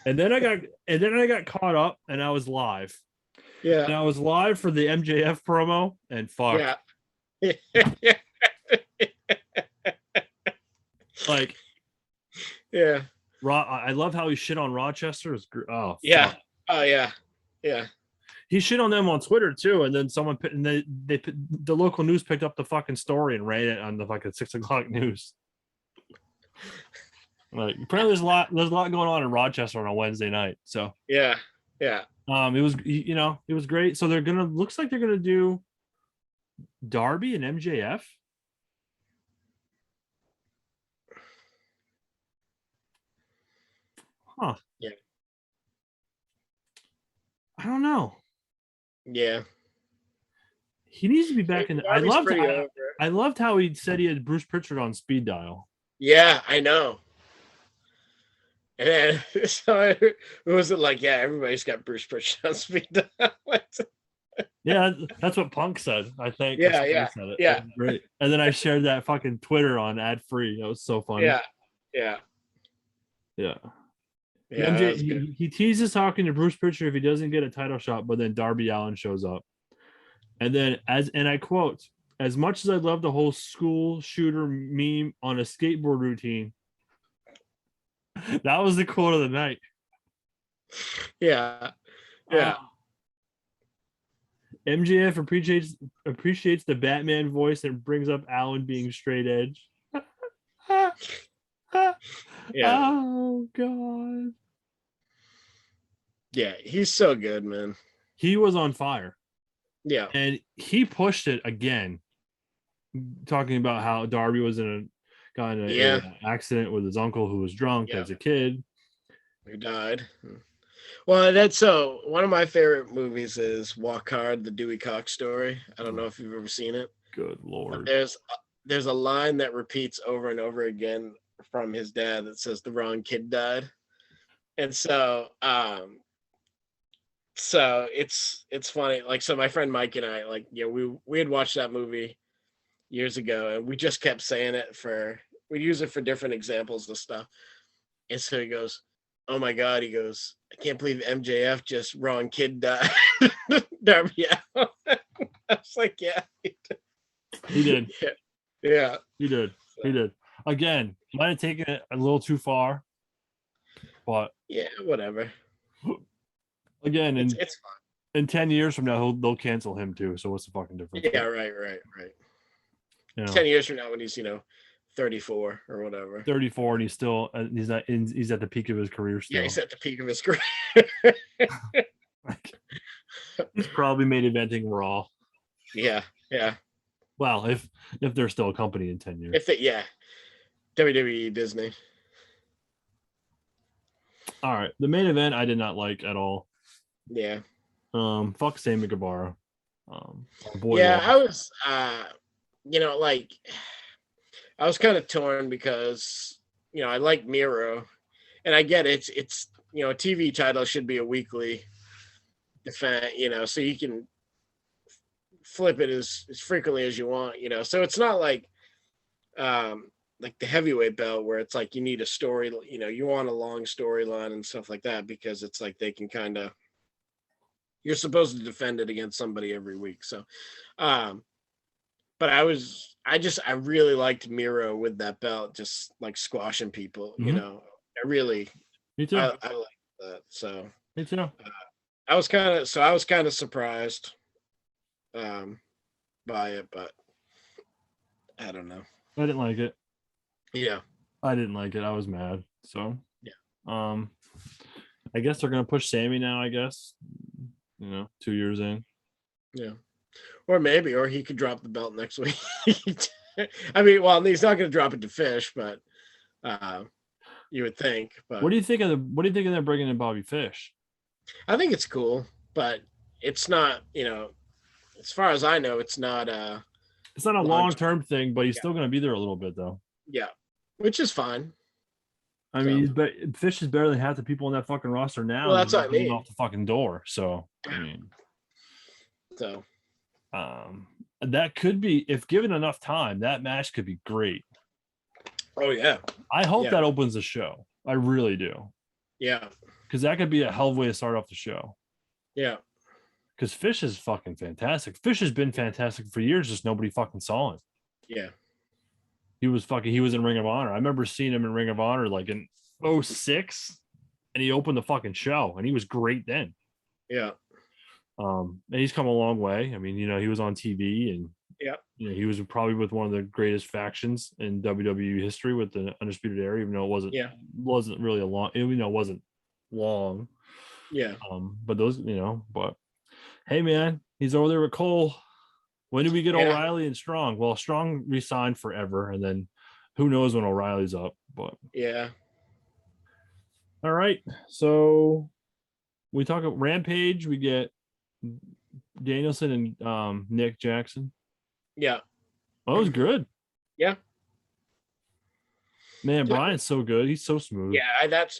and then I got caught up, and I was live. Yeah. And I was live for the MJF promo, and fuck, Yeah. like, Yeah. I love how he shit on Rochester. Oh, Yeah. fuck. Oh yeah. Yeah. He shit on them on Twitter too, and then someone and the local news picked up the fucking story and ran it on the fucking 6 o'clock news. Like, apparently there's a lot going on in Rochester on a Wednesday night. So Yeah. Yeah. it was it was great. So looks like they're gonna do Darby and MJF. Huh. Yeah. I don't know. Yeah. He needs to be back in. I Darby's loved. pretty over. I loved how he said he had Bruce Pritchard on speed dial. Yeah, I know. And then, so it was it like, yeah, everybody's got Bruce Pritchard on speed dial. Yeah, that's what Punk said. I think. Yeah, yeah, said it. yeah. It was great. And then I shared that fucking Twitter on ad free. That was so funny. Yeah, yeah, Yeah. yeah. That MJ was good. he teases talking to Bruce Pritchard if he doesn't get a title shot, but then Darby Allin shows up. And then and I quote, as much as I love the whole school shooter meme on a skateboard routine, that was the quote of the night. Yeah, yeah. MJF appreciates the Batman voice and brings up Allen being straight edge. Yeah. Oh god. Yeah, he's so good, man. He was on fire. Yeah. And he pushed it again, talking about how Darby was got in a accident with his uncle who was drunk as a kid. Who died. Well, that's so one of my favorite movies is Walk Hard, the Dewey Cox story. I don't know if you've ever seen it. Good Lord. But there's a line that repeats over and over again from his dad that says the wrong kid died. And so it's funny. Like, so my friend Mike and I, like, we had watched that movie years ago and we just kept saying it we'd use it for different examples of stuff. And so he goes, oh my God, he goes, I can't believe MJF just wrong kid died. Darby Allin. I was like, yeah. He did. Yeah. He did. He did. Again, might have taken it a little too far. But yeah, whatever. Again, it's fine. In 10 years from now, they'll cancel him too. So what's the fucking difference? Yeah, right. You know, 10 years from now when he's 34 or whatever. 34, and he's at the peak of his career still. Yeah, he's at the peak of his career. He's probably main eventing Raw. Yeah. Well, if they're still a company in 10 years. WWE, Disney. All right, the main event I did not like at all. Yeah. Fuck Sammy Guevara. I was I was kind of torn because I like Miro, and I get it. It's a TV title should be a weekly defense, so you can flip it as frequently as you want, So it's not like the heavyweight belt where it's like you need a story, you want a long storyline and stuff like that, because it's like they can kind of, you're supposed to defend it against somebody every week. So, but I really liked Miro with that belt, just like squashing people, I really, me too. I like that. So me too. I was kind of surprised by it, but I don't know. I didn't like it. Yeah. I didn't like it. I was mad. So yeah. I guess they're gonna push Sammy now, I guess. 2 years in. Yeah. Or he could drop the belt next week. I mean, well, he's not gonna drop it to Fish, but you would think. But what do you think of them bringing in Bobby Fish? I think it's cool, but it's not, as far as I know, it's not a long-term thing, but he's still going to be there a little bit, though. Yeah, which is fine. I mean, Fish is barely half the people on that fucking roster now. Well, that's what I mean. Off the fucking door. So, I mean. So. That could be, if given enough time, that match could be great. Oh, yeah. I hope that opens the show. I really do. Yeah. Because that could be a hell of a way to start off the show. Yeah. Because Fish is fucking fantastic. Fish has been fantastic for years, just nobody fucking saw him. Yeah. He was in Ring of Honor. I remember seeing him in Ring of Honor like in 2006, and he opened the fucking show, and he was great then. Yeah. And he's come a long way. I mean, he was on TV, and he was probably with one of the greatest factions in WWE history with the Undisputed Era, even though it wasn't really it wasn't long. Yeah. But those, but hey, man, he's over there with Cole. When do we get O'Reilly and Strong? Well, Strong re-signed forever, and then who knows when O'Reilly's up. But yeah. All right. So we talk about Rampage. We get Danielson and Nick Jackson. Yeah. Oh, it was good. Yeah. Man, Brian's so good. He's so smooth. Yeah, that's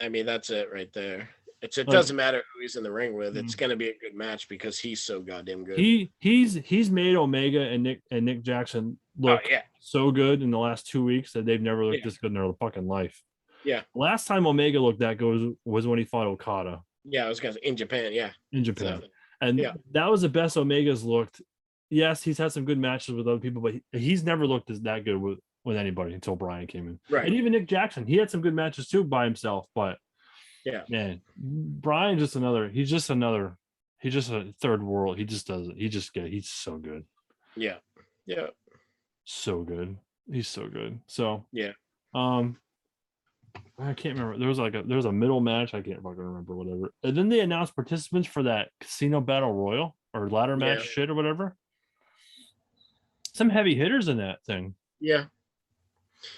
I mean, that's it right there. It Like, doesn't matter who he's in the ring with. It's Mm. going to be a good match because he's so goddamn good. He's made Omega and Nick Jackson look so good in the last 2 weeks that they've never looked this good in their fucking life. Yeah. Last time Omega looked that good was when he fought Okada. Yeah, I was gonna say in Japan. Yeah. In Japan, So, and that was the best Omega's looked. Yes, he's had some good matches with other people, but he's never looked as that good with anybody until Brian came in. Right. And even Nick Jackson, he had some good matches too by himself, but yeah, man, Brian he's just a third world. He just doesn't. He's so good. Yeah. Yeah. So good. He's so good. So yeah. I can't remember. There was a middle match. I can't fucking remember whatever. And then they announced participants for that Casino Battle Royal or ladder match shit or whatever. Some heavy hitters in that thing. Yeah.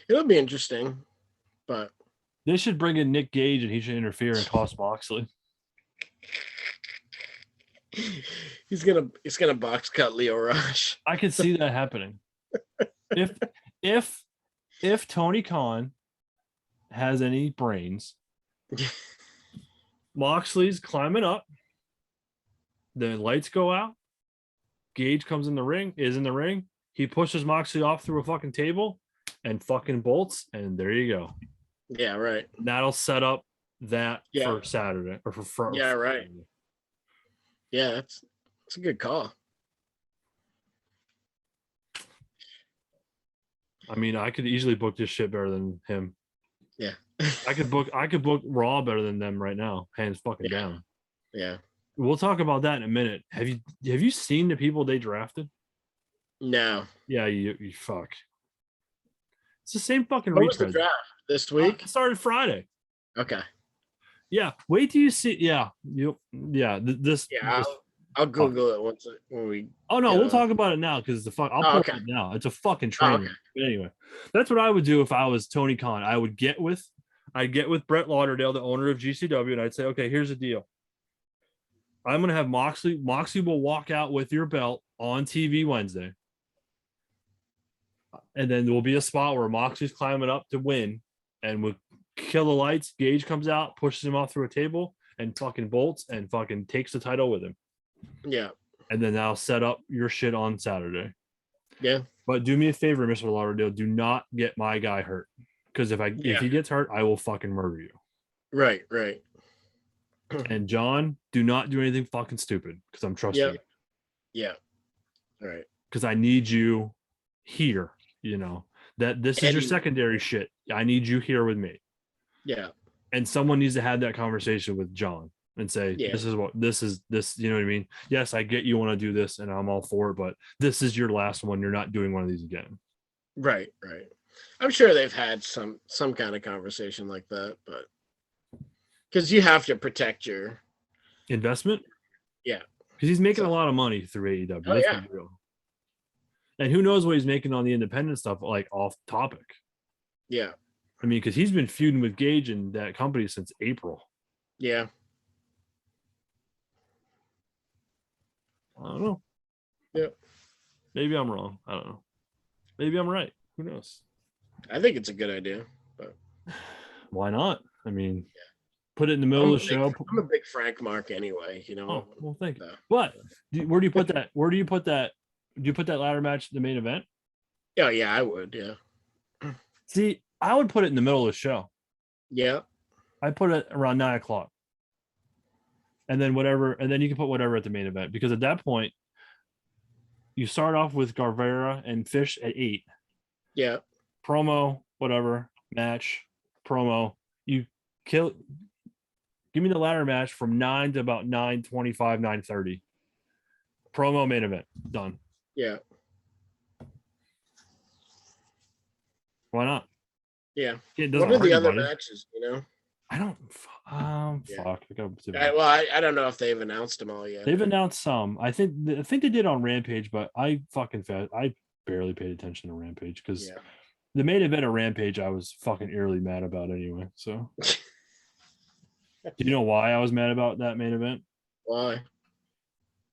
It'll be interesting, but they should bring in Nick Gage and he should interfere and cost Moxley. He's gonna box cut Leo Rush. I could see that happening. If Tony Khan has any brains, Moxley's climbing up, the lights go out, Gage comes in the ring, he pushes Moxley off through a fucking table and fucking bolts, and there you go. Yeah, right. That'll set up that for Saturday or for yeah, right. Yeah, it's a good call. I mean, I could easily book this shit better than him. Yeah. I could book Raw better than them right now, hands fucking down. Yeah. We'll talk about that in a minute. Have you seen the people they drafted? No. Yeah, you fuck. It's the same fucking retread. What was the draft this week? It started Friday. Okay. Yeah. Wait till you see. Yeah. This. I'll Google it when we. Oh no, we'll talk about it now because the fuck. I'll pull it now. It's a fucking train. But anyway, that's what I would do if I was Tony Khan. I'd get with Brett Lauderdale, the owner of GCW, and I'd say, okay, here's the deal. I'm gonna have Moxley. Moxley will walk out with your belt on TV Wednesday, and then there will be a spot where Moxley's climbing up to win, and we'll kill the lights. Gage comes out, pushes him off through a table, and fucking bolts and fucking takes the title with him. Yeah. And then I'll set up your shit on Saturday. Yeah. But do me a favor, Mr. Lauderdale. Do not get my guy hurt. Because if he gets hurt, I will fucking murder you. Right. And John, do not do anything fucking stupid because I'm trusting you. Yeah. All right. Because I need you here. You know that this is your secondary shit. I need you here with me. Yeah. And someone needs to have that conversation with John and say, this is this, you know what I mean? Yes, I get you want to do this and I'm all for it, but this is your last one. You're not doing one of these again. Right. I'm sure they've had some kind of conversation like that, but because you have to protect your investment. Yeah. Because he's making a lot of money through AEW. Oh, That's real. And who knows what he's making on the independent stuff, like off topic. Yeah. I mean, because he's been feuding with Gage and that company since April. Yeah. I don't know. Yeah. Maybe I'm wrong. I don't know. Maybe I'm right. Who knows? I think it's a good idea, but why not? I mean, put it in the middle of the show. I'm a big Frank Mark anyway, you know. Oh, well, thank you. But where do you put that? Where do you put that? Do you put that ladder match in the main event? Yeah, I would. Yeah. See, I would put it in the middle of the show. Yeah. I put it around 9:00. And then whatever, and then you can put whatever at the main event because at that point, you start off with Garvera and Fish at 8. Yeah. Promo, whatever, match, promo. You give me the ladder match from 9 to about 9:25, 9:30. Promo main event. Done. Yeah. Why not? Yeah. What are the other matches, you know? I don't fuck. I don't know if they've announced them all yet. They've announced some. I think they did on Rampage, but I barely paid attention to Rampage because the main event of Rampage I was fucking eerily mad about anyway. So do you know why I was mad about that main event? Why?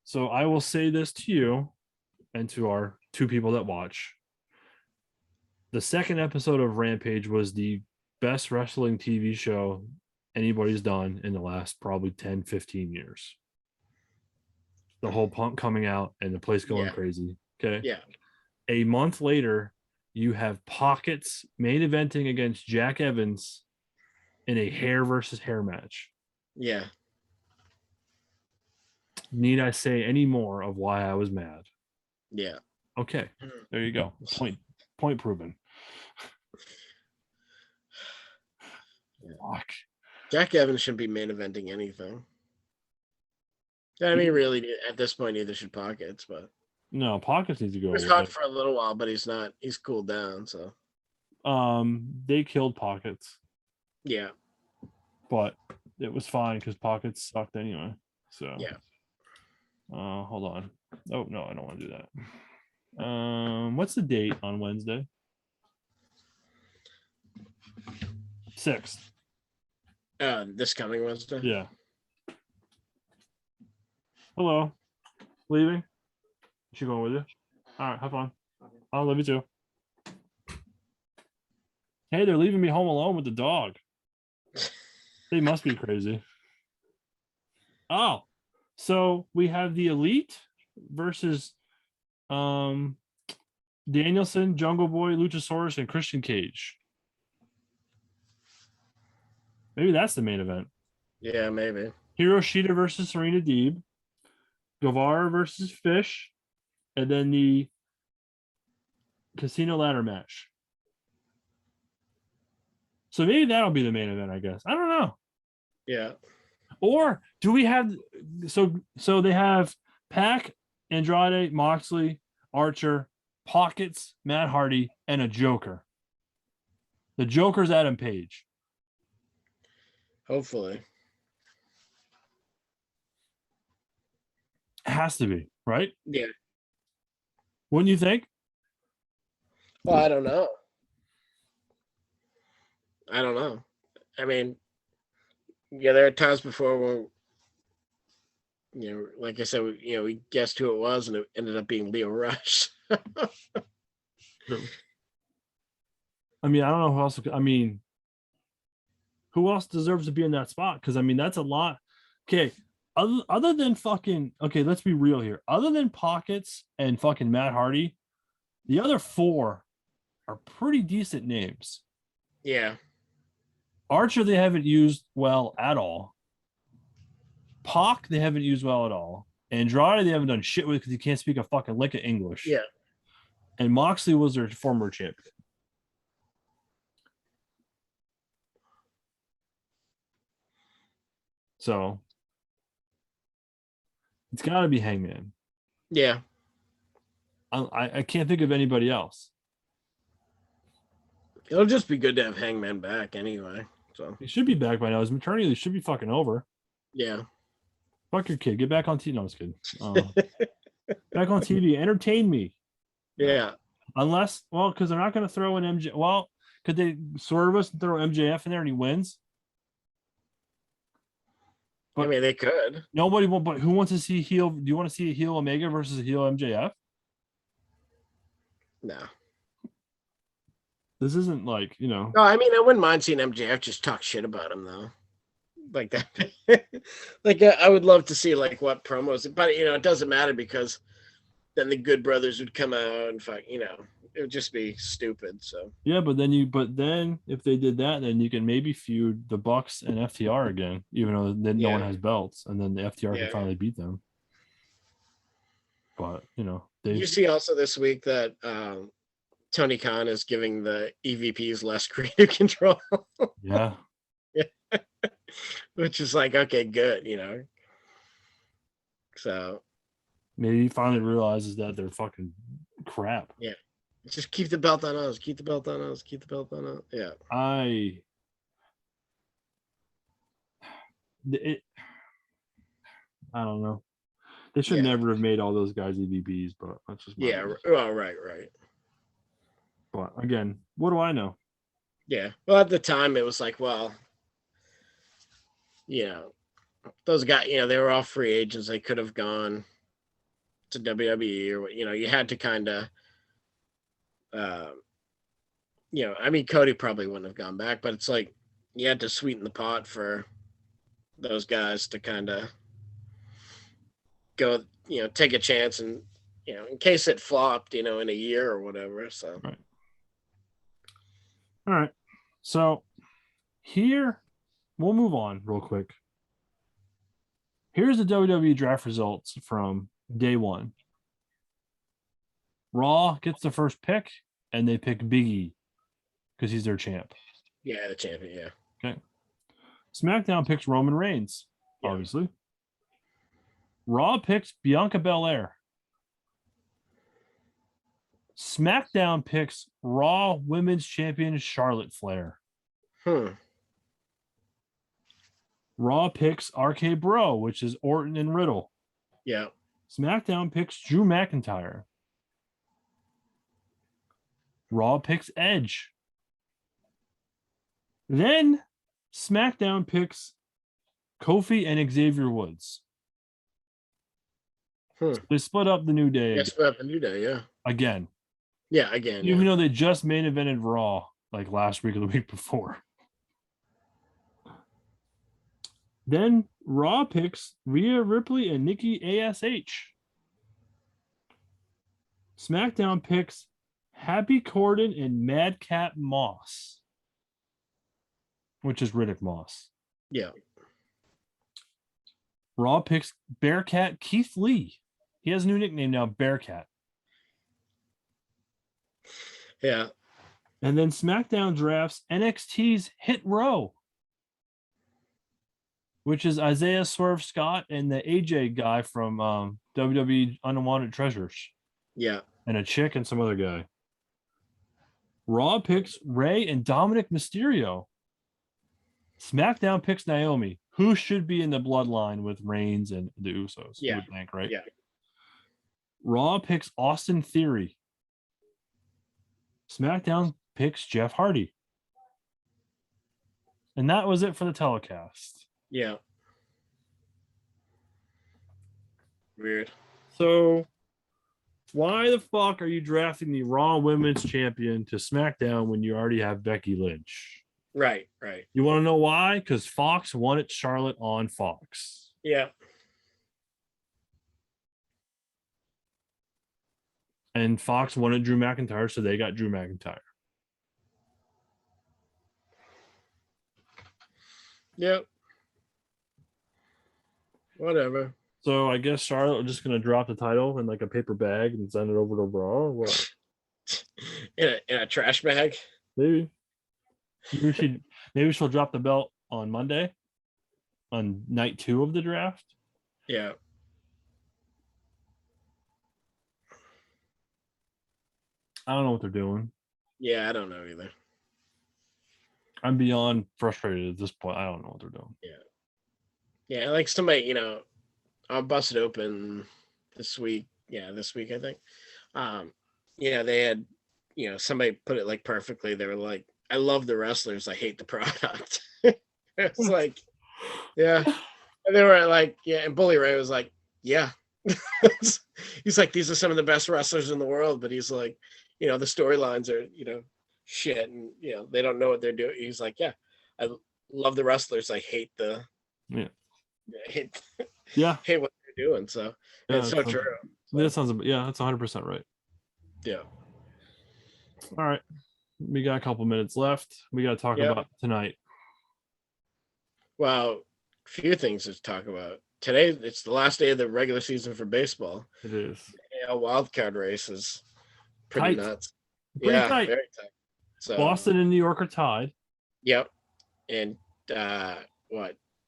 So I will say this to you and to our two people that watch. The second episode of Rampage was the best wrestling TV show anybody's done in the last probably 10, 15 years. The whole Punk coming out and the place going crazy. Okay. Yeah. A month later, you have Pockets main eventing against Jack Evans in a hair versus hair match. Yeah. Need I say any more of why I was mad? Yeah. Okay. There you go. Point proven. Fuck. Jack Evans shouldn't be main eventing anything. I mean, really, at this point, neither should Pockets, but no, Pockets needs to go. He was hot for a little while, but he's not. He's cooled down. So, they killed Pockets. Yeah, but it was fine because Pockets sucked anyway. So yeah. Hold on. Oh no, I don't want to do that. What's the date on Wednesday? 6th. This coming Wednesday. Yeah. Hello. Leaving? She going with you? All right, have fun. I love you too. Hey, they're leaving me home alone with the dog. They must be crazy. Oh, so we have the Elite versus Danielson, Jungle Boy, Luchasaurus, and Christian Cage. Maybe that's the main event. Yeah, maybe. Hiroshita versus Serena Deeb. Guevara versus Fish. And then the Casino Ladder match. So maybe that'll be the main event, I guess. I don't know. Yeah. Or do we have so they have Pac, Andrade, Moxley, Archer, Pockets, Matt Hardy, and a Joker. The Joker's Adam Page. Hopefully. Has to be, right? Yeah. Wouldn't you think? Well, I don't know. I mean, yeah, there are times before when, like I said, we guessed who it was, and it ended up being Leo Rush. True. I mean, I don't know who else. I mean, who else deserves to be in that spot? Because I mean, that's a lot. Okay, other than fucking. Okay, let's be real here. Other than Pockets and fucking Matt Hardy, the other 4 are pretty decent names. Yeah. Archer, they haven't used well at all. Pac, they haven't used well at all. Andrade, they haven't done shit with because he can't speak a fucking lick of English. Yeah. And Moxley was their former champion. So it's got to be Hangman. Yeah. I can't think of anybody else. It'll just be good to have Hangman back anyway. So He should be back by now. His maternity leave should be fucking over. Yeah. Fuck your kid. Get back on TV. No, I was kidding. Back on TV. Entertain me. Yeah. Unless, well, because they're not going to throw an MJ. Well, could they swerve us and throw MJF in there and he wins? But, I mean, they could. Nobody will. But who wants to see heel? Do you want to see a heel Omega versus a heel MJF? No. This isn't like, No, I mean, I wouldn't mind seeing MJF just talk shit about him though, like that. Like I would love to see like what promos, but it doesn't matter because then the Good Brothers would come out and fuck, it would just be stupid. So yeah, but then if they did that, then you can maybe feud the Bucks and FTR again, even though then no one has belts, and then the FTR can finally beat them. But you see also this week that Tony Khan is giving the EVPs less creative control. Yeah. Which is like, okay, good, So maybe he finally realizes that they're fucking crap. Yeah. Just keep the belt on us. Keep the belt on us. Keep the belt on us. Yeah. I don't know. They should never have made all those guys EVPs, but that's just right. But again, what do I know? Yeah. Well, at the time, it was like, well, those guys, they were all free agents. They could have gone, to WWE, or you had to kind of, I mean, Cody probably wouldn't have gone back, but it's like you had to sweeten the pot for those guys to kind of go, take a chance, and in case it flopped, in a year or whatever. So Right. All right. So here, we'll move on real quick. Here's the WWE draft results from day one. Raw gets the first pick, and they pick Big E because he's their champ. yeah, the champion. Yeah. Okay. SmackDown picks Roman Reigns, Yeah. obviously. Raw picks Bianca Belair. SmackDown picks Raw Women's Champion Charlotte Flair. Raw picks RK Bro, which is Orton and Riddle. Yeah. SmackDown picks Drew McIntyre. Raw picks Edge. Then SmackDown picks Kofi and Xavier Woods. So they split up the New Day. Yeah, split up the New Day, yeah. Again. Yeah, again. Even though they just main evented Raw like last week or the week before. Then Raw picks Rhea Ripley and Nikki ASH. SmackDown picks Happy Corden and Madcap Moss, which is Riddick Moss. Yeah. Raw picks Bearcat Keith Lee. He has a new nickname now, Bearcat. Yeah. And then SmackDown drafts NXT's Hit Row, which is Isaiah Swerve Scott and the AJ guy from WWE Unwanted Treasures. Yeah. And a chick and some other guy. Raw picks Rey and Dominic Mysterio. SmackDown picks Naomi, who should be in the bloodline with Reigns and the Usos. Yeah. You would think, right? Yeah. Raw picks Austin Theory. SmackDown picks Jeff Hardy. And that was it for the telecast. Yeah. Weird. So why the fuck are you drafting the Raw Women's Champion to SmackDown when you already have Becky Lynch? Right. You want to know why? Because Fox wanted Charlotte on Fox. Yeah. And Fox wanted Drew McIntyre, so they got Drew McIntyre. Yep. Whatever. So I guess Charlotte was just going to drop the title in like a paper bag and send it over to Raw. Or what? in a trash bag. Maybe she'll drop the belt on Monday, on night 2 of the draft. Yeah. I don't know what they're doing. Yeah, I don't know either. I'm beyond frustrated at this point. I don't know what they're doing. Yeah, like somebody, I'll bust it open this week. Yeah, this week I think. They had, somebody put it like perfectly. They were like, "I love the wrestlers. I hate the product." It's like, yeah. And they were like, yeah. And Bully Ray was like, yeah. He's like, these are some of the best wrestlers in the world, but he's like, the storylines are, shit, and they don't know what they're doing. He's like, yeah, I love the wrestlers. I hate the, hate what they're doing. So it's so true. That sounds, that's 100% right. Yeah. All right, we got a couple minutes left. We got to talk about tonight. Well, a few things to talk about. Today, it's the last day of the regular season for baseball. It is. The AL wildcard race is pretty nuts. Pretty tight. Very tight. So Boston and New York are tied. Yep. And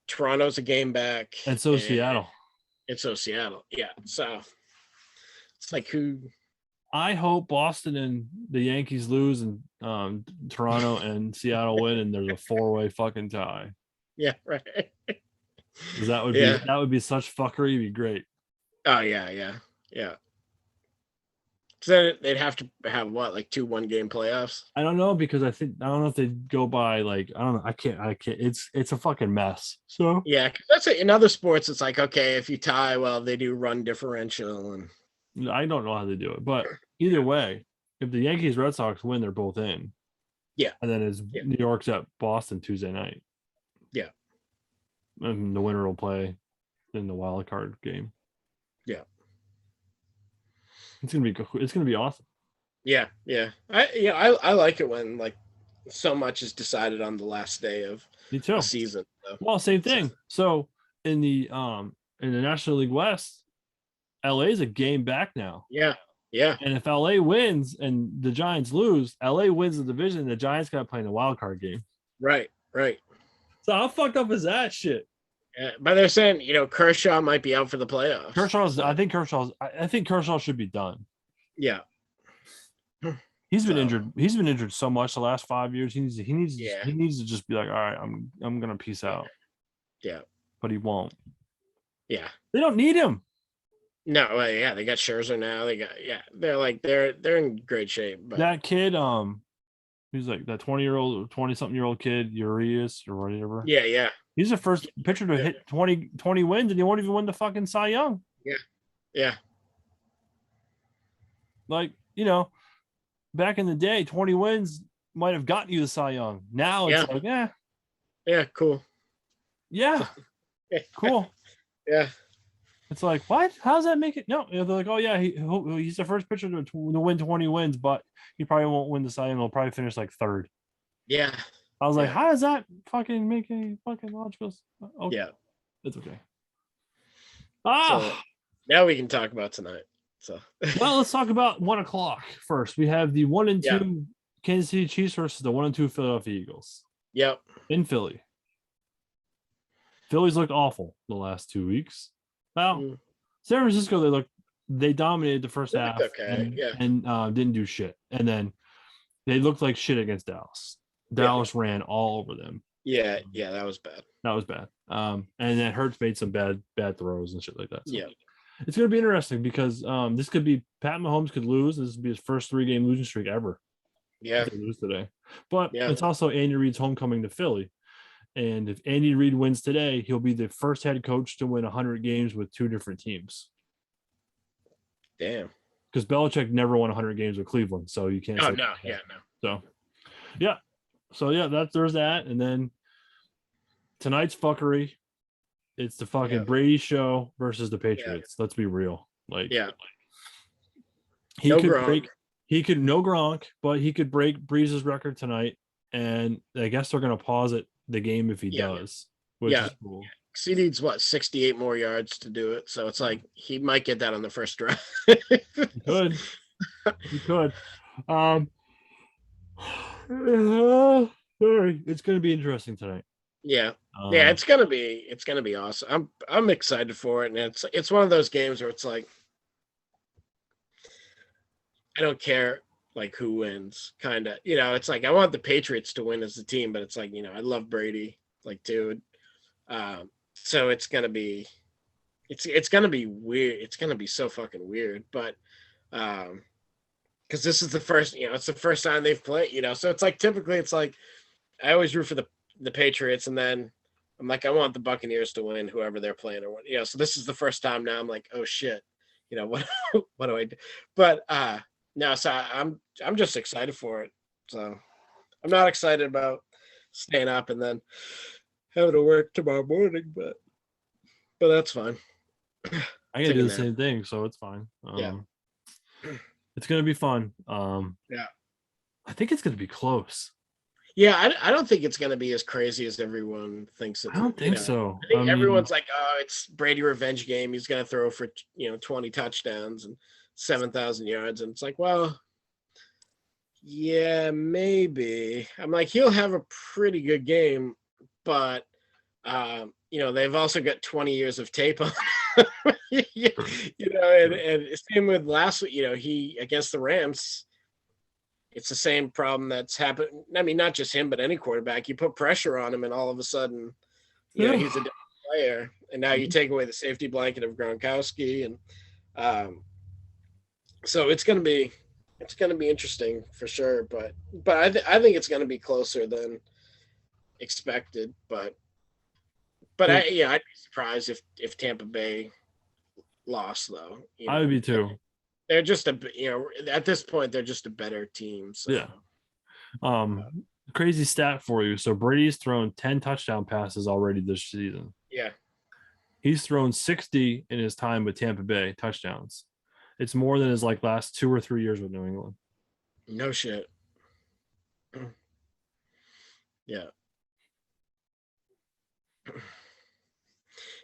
Toronto's a game back. And so Seattle. Yeah. So it's like who. I hope Boston and the Yankees lose and Toronto and Seattle win, and there's a 4-way fucking tie. Yeah, right. Because that would be such fuckery. It'd be great. Oh yeah. So then they'd have to have like 2 1-game playoffs. I don't know, because I don't know if they go by like, I don't know. I can't. It's a fucking mess. So yeah, that's it. In other sports, it's like, okay, if you tie, well, they do run differential, and I don't know how they do it, but either way, if the Yankees Red Sox win, they're both in. Yeah. And then it's Yeah. New York's at Boston Tuesday night. Yeah. And the winner will play in the wild card game. Yeah. It's gonna be awesome. Yeah. Yeah. I like it when like so much is decided on the last day of Me a too. season. So. Well, same thing. So in the National League West, LA is a game back now. Yeah. Yeah. And if LA wins and the Giants lose, LA wins the division. The Giants got to play in the wild card game. Right. Right. So how fucked up is that shit? Yeah, but they're saying Kershaw might be out for the playoffs. So. I think Kershaw should be done. Yeah. He's been injured. He's been injured so much the last 5 years. He needs to just be like, all right, I'm gonna peace out. Yeah. But he won't. Yeah. They don't need him. No, yeah, they got Scherzer now. They're in great shape. But that kid, he's like that 20-something-year-old kid, Urias or whatever. Yeah, yeah. He's the first pitcher to hit 20 wins, and he won't even win the fucking Cy Young. Yeah. Yeah. Like, back in the day, 20 wins might have gotten you the Cy Young. Now it's like, yeah, cool. Yeah. Cool. Yeah. It's like, what? How does that make it? No, they're like, oh yeah, he's the first pitcher to win 20 wins, but he probably won't win the Cy Young. He'll probably finish like third. Yeah. I was like, how does that fucking make any fucking logical? Okay. Yeah, it's okay. So now we can talk about tonight. So well, let's talk about 1:00 first. We have the 1-2 Kansas City Chiefs versus the 1-2 Philadelphia Eagles. Yep. In Philly. Philly's looked awful the last 2 weeks. Well, San Francisco, they dominated the first half and didn't do shit. And then they looked like shit against Dallas. Dallas ran all over them. Yeah, that was bad. And then Hurts made some bad throws and shit like that. So yeah. It's going to be interesting because this could be Pat Mahomes could lose. This would be his first 3-game losing streak ever. Yeah. They lose today. But it's also Andy Reid's homecoming to Philly. And if Andy Reid wins today, he'll be the first head coach to win 100 games with 2 different teams. Damn. Because Belichick never won 100 games with Cleveland, so you can't. Oh, no. Yeah, no. There's that. And then tonight's fuckery. It's the fucking Brady show versus the Patriots. Let's be real. He could no Gronk, but he could break Breeze's record tonight. And I guess they're going to pause the game if he does, which is cool. He needs 68 more yards to do it. So it's like he might get that on the first drive. He could. Sorry, it's going to be interesting tonight. Yeah. It's gonna be awesome. I'm excited for it, and it's one of those games where it's like I don't care like who wins, kind of. It's like I want the Patriots to win as a team, but it's like I love Brady, like dude. So it's gonna be weird. It's gonna be so fucking weird, but because this is the first, it's the first time they've played, so it's like typically it's like I always root for the Patriots, and then I'm like, I want the Buccaneers to win, whoever they're playing, or what, so this is the first time now I'm like, oh shit, what what do I do? But no, so I'm just excited for it. So I'm not excited about staying up and then having to work tomorrow morning, but that's fine. I gotta do the same thing, so it's fine. It's gonna be fun. I think it's gonna be close. Yeah, I don't think it's going to be as crazy as everyone thinks. I don't think so. I think everyone's like, oh, it's Brady revenge game. He's going to throw for 20 touchdowns and 7,000 yards, and it's like, well, yeah, maybe. I'm like, he'll have a pretty good game, but they've also got 20 years of tape on. And same with last week. He against the Rams. It's the same problem that's happened. I mean, not just him, but any quarterback. You put pressure on him, and all of a sudden, he's a different player. And now you take away the safety blanket of Gronkowski, and so it's gonna be interesting for sure. But I think it's gonna be closer than expected. But I'd be surprised if Tampa Bay lost, though. I would be too. they're just at this point they're just a better team. So Yeah. Crazy stat for you. So Brady's thrown 10 touchdown passes already this season. yeah, He's thrown 60 in his time with Tampa Bay touchdowns. It's more than his like last 2 or 3 years with New England. no shit. Yeah.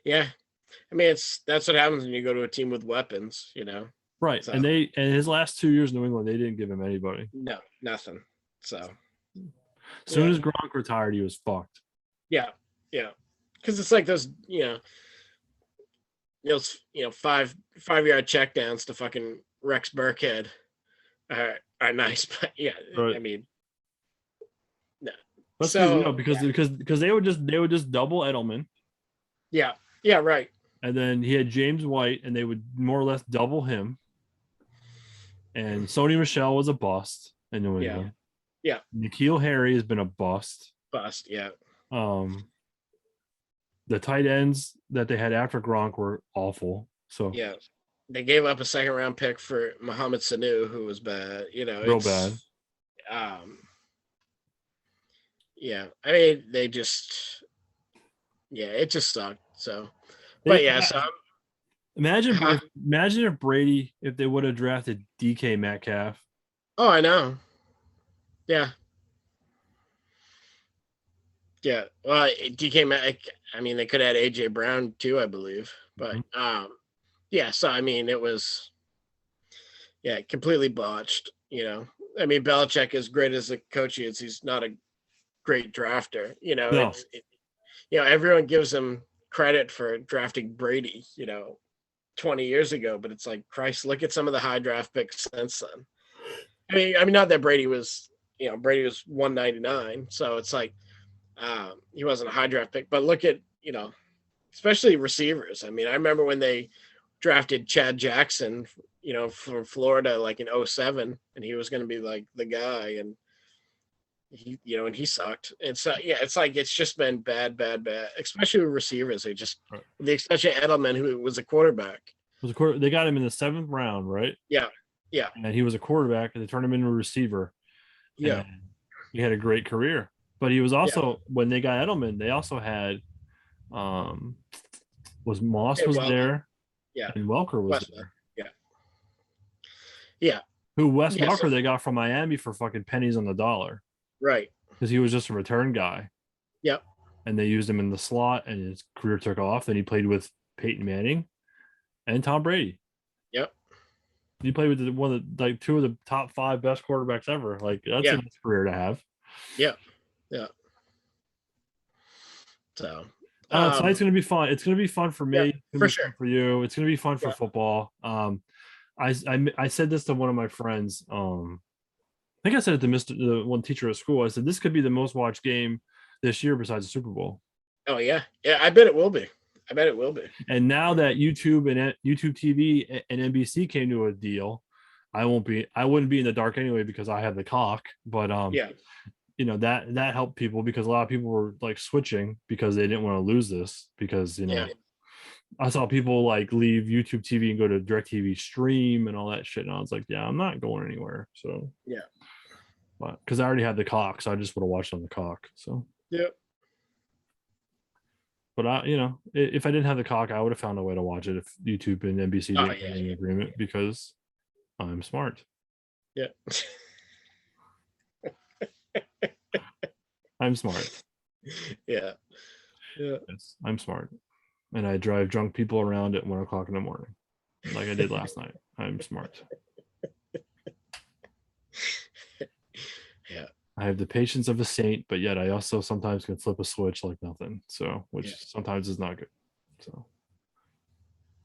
Yeah. I mean, that's what happens when you go to a team with weapons, Right. So And his last 2 years in New England, they didn't give him anybody. no, nothing. So As soon yeah, as Gronk retired, he was fucked. yeah, yeah. Because it's like those, five-yard checkdowns to fucking Rex Burkhead are nice, but yeah, Right. I mean, no. That's So because they would just double Edelman, yeah, yeah, right. and then he had James White, and they would more or less double him. And Sony Michel was a bust in New Yeah, England. yeah, N'Keal Harry has been a bust. bust. Yeah, The tight ends that they had after Gronk were awful. So yeah. They gave up a second-round pick for Mohamed Sanu, who was bad. real bad. Yeah, I mean, it just sucked. So, but yeah, so Imagine huh? if Brady, if they would have drafted DK Metcalf. Oh, I know. Yeah, yeah. Well, DK, I mean, they could have had AJ Brown too, I believe. But yeah. So I mean, it was completely botched. I mean, Belichick, as great as a coach is, he's not a great drafter. No. Everyone gives him credit for drafting Brady. 20 years ago, but it's like, Christ, look at some of the high draft picks since then. I mean, not that Brady was 199, so it's like he wasn't a high draft pick, but look at especially receivers. I mean, I remember when they drafted Chad Jackson, from Florida, like in 07, and he was going to be like the guy, and and he sucked. And so it's like it's just been bad, especially with receivers. They just, with the exception of Edelman, who was a quarterback. They got him in the 7th round, right? Yeah, yeah. And he was a quarterback, and they turned him into a receiver. Yeah, he had a great career. But he was also, when they got Edelman, they also had was Moss was Welker. there, Yeah, and Welker was West, there. Yeah. Who Wes Welker they got from Miami for fucking pennies on the dollar. Right. Because he was just a return guy. Yep. And they used him in the slot, and his career took off. Then he played with Peyton Manning and Tom Brady. Yep. He played with two of the top 5 best quarterbacks ever. Like, that's a nice career to have. Yeah. Yeah. So tonight's gonna be fun. It's gonna be fun for me. For sure. For you. It's gonna be fun for football. I said this to one of my friends. I think I said it to the one teacher at school. I said this could be the most watched game this year besides the Super Bowl. Oh yeah, I bet it will be. And now that YouTube and YouTube TV and NBC came to a deal, I wouldn't be in the dark anyway because I have the cock. But that helped people because a lot of people were like switching because they didn't want to lose this because I saw people like leave YouTube TV and go to DirecTV Stream and all that shit, and I was like, yeah, I'm not going anywhere. So but because I already had the cock, so I just would have watched on the cock. So but if I didn't have the cock, I would have found a way to watch it if YouTube and NBC didn't get any agreement because I'm smart. Yeah. I'm smart. Yeah. Yes, I'm smart. And I drive drunk people around at 1 o'clock in the morning, like I did last night. I'm smart. Yeah. I have the patience of a saint, but yet I also sometimes can flip a switch like nothing. So, which sometimes is not good. So,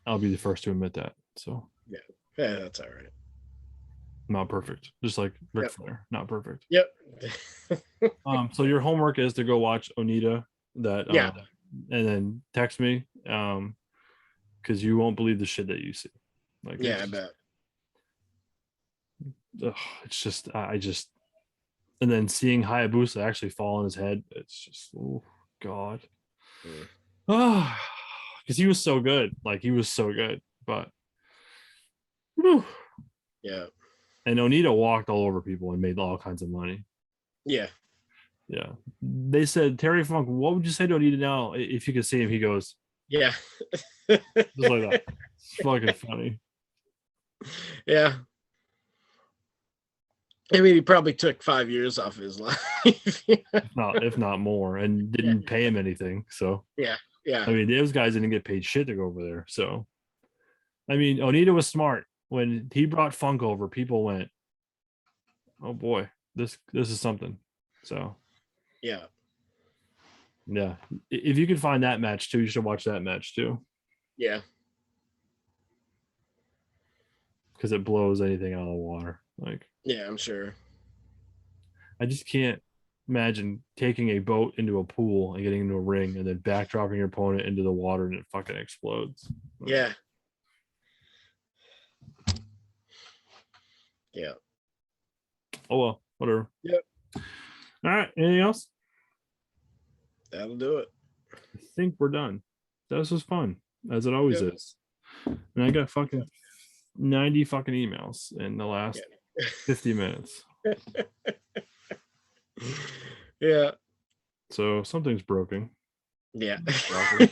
I'll be the first to admit that. So, yeah, that's all right. Not perfect, just like Ric Flair, not perfect. Yep. So your homework is to go watch Onita. And then text me, because you won't believe the shit that you see. Like, I bet. It's just and then seeing Hayabusa actually fall on his head, it's just, oh god. Because he was so good, but whew, Yeah. And Onita walked all over people and made all kinds of money. Yeah. Yeah. They said, Terry Funk, what would you say to Onita now if you could see him? He goes, Yeah. just like that. It's fucking funny. Yeah. I mean, he probably took 5 years off his life. If not more, and didn't pay him anything. So, Yeah. Yeah. I mean, those guys didn't get paid shit to go over there. So, I mean, Onita was smart. When he brought Funk over, people went, "Oh boy, this is something." So, Yeah. yeah, if you could find that match too, you should watch that match too, Yeah. because it blows anything out of the water. Like, Yeah, I'm sure. I just can't imagine taking a boat into a pool and getting into a ring and then backdropping your opponent into the water and it fucking explodes. Yeah. Yeah. Oh well, whatever. Yep. All right. Anything else? That'll do it. I think we're done. This was fun, as it always Yep. is. And I got fucking 90 fucking emails in the last 50 minutes. Yeah. So something's broken. Yeah. I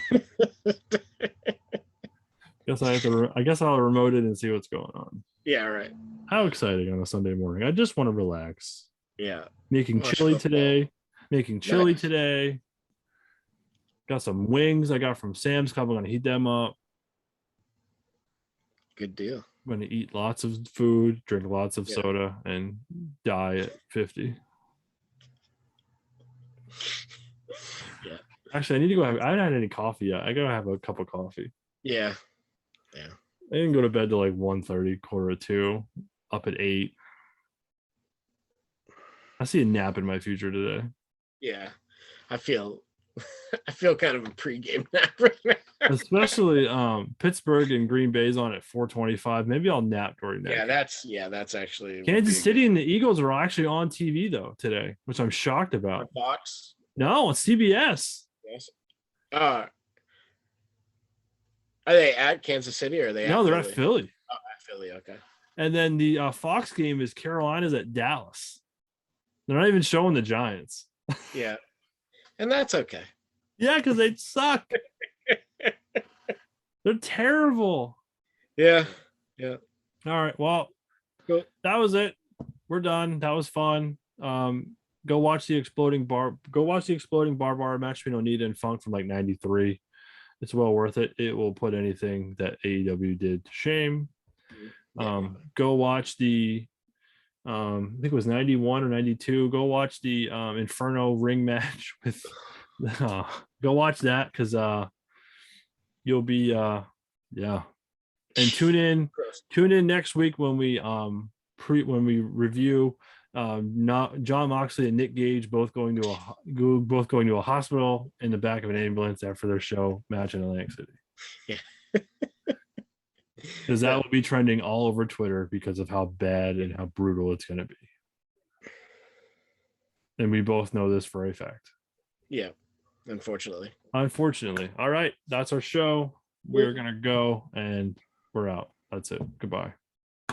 guess I'll remote it and see what's going on. Yeah, right. How exciting on a Sunday morning. I just want to relax. Yeah. Making Watch chili football. today. Making chili Nice. today. Got some wings I got from Sam's Club. I'm gonna heat them up. Good deal. I'm gonna eat lots of food, drink lots of Yeah. soda, and die at 50. Yeah. Actually, I need to go have. I haven't had any coffee yet. I gotta have a cup of coffee. Yeah. Yeah. I didn't go to bed till like 1:30, 1:45, up at 8. I see a nap in my future today. Yeah. I feel kind of a pregame nap right now. Especially Pittsburgh and Green Bay's on at 4:25. Maybe I'll nap during that. That's actually Kansas City and the Eagles are actually on TV though today, which I'm shocked about. Fox. No, it's CBS. Yes. Are they at Kansas City or are they No, at they're Philly? at Philly. Oh, at Philly, okay. And then the Fox game is Carolina's at Dallas. They're not even showing the Giants. Yeah. And that's okay. Yeah, because they suck. They're terrible. Yeah. Yeah. All right. Well, Cool. That was it. We're done. That was fun. Go watch the exploding barbed wire match between Onita and Funk from like 93. It's well worth it. It will put anything that AEW did to shame. Go watch the I think it was 91 or 92. Go watch the Inferno ring match with go watch that because you'll be yeah. And tune in next week when we review not John Moxley and Nick Gage both going to a hospital in the back of an ambulance after their show match in Atlantic City. Yeah. Because that will be trending all over Twitter because of how bad and how brutal it's going to be. And we both know this for a fact. Yeah. Unfortunately. All right. That's our show. We're going to go and we're out. That's it. Goodbye.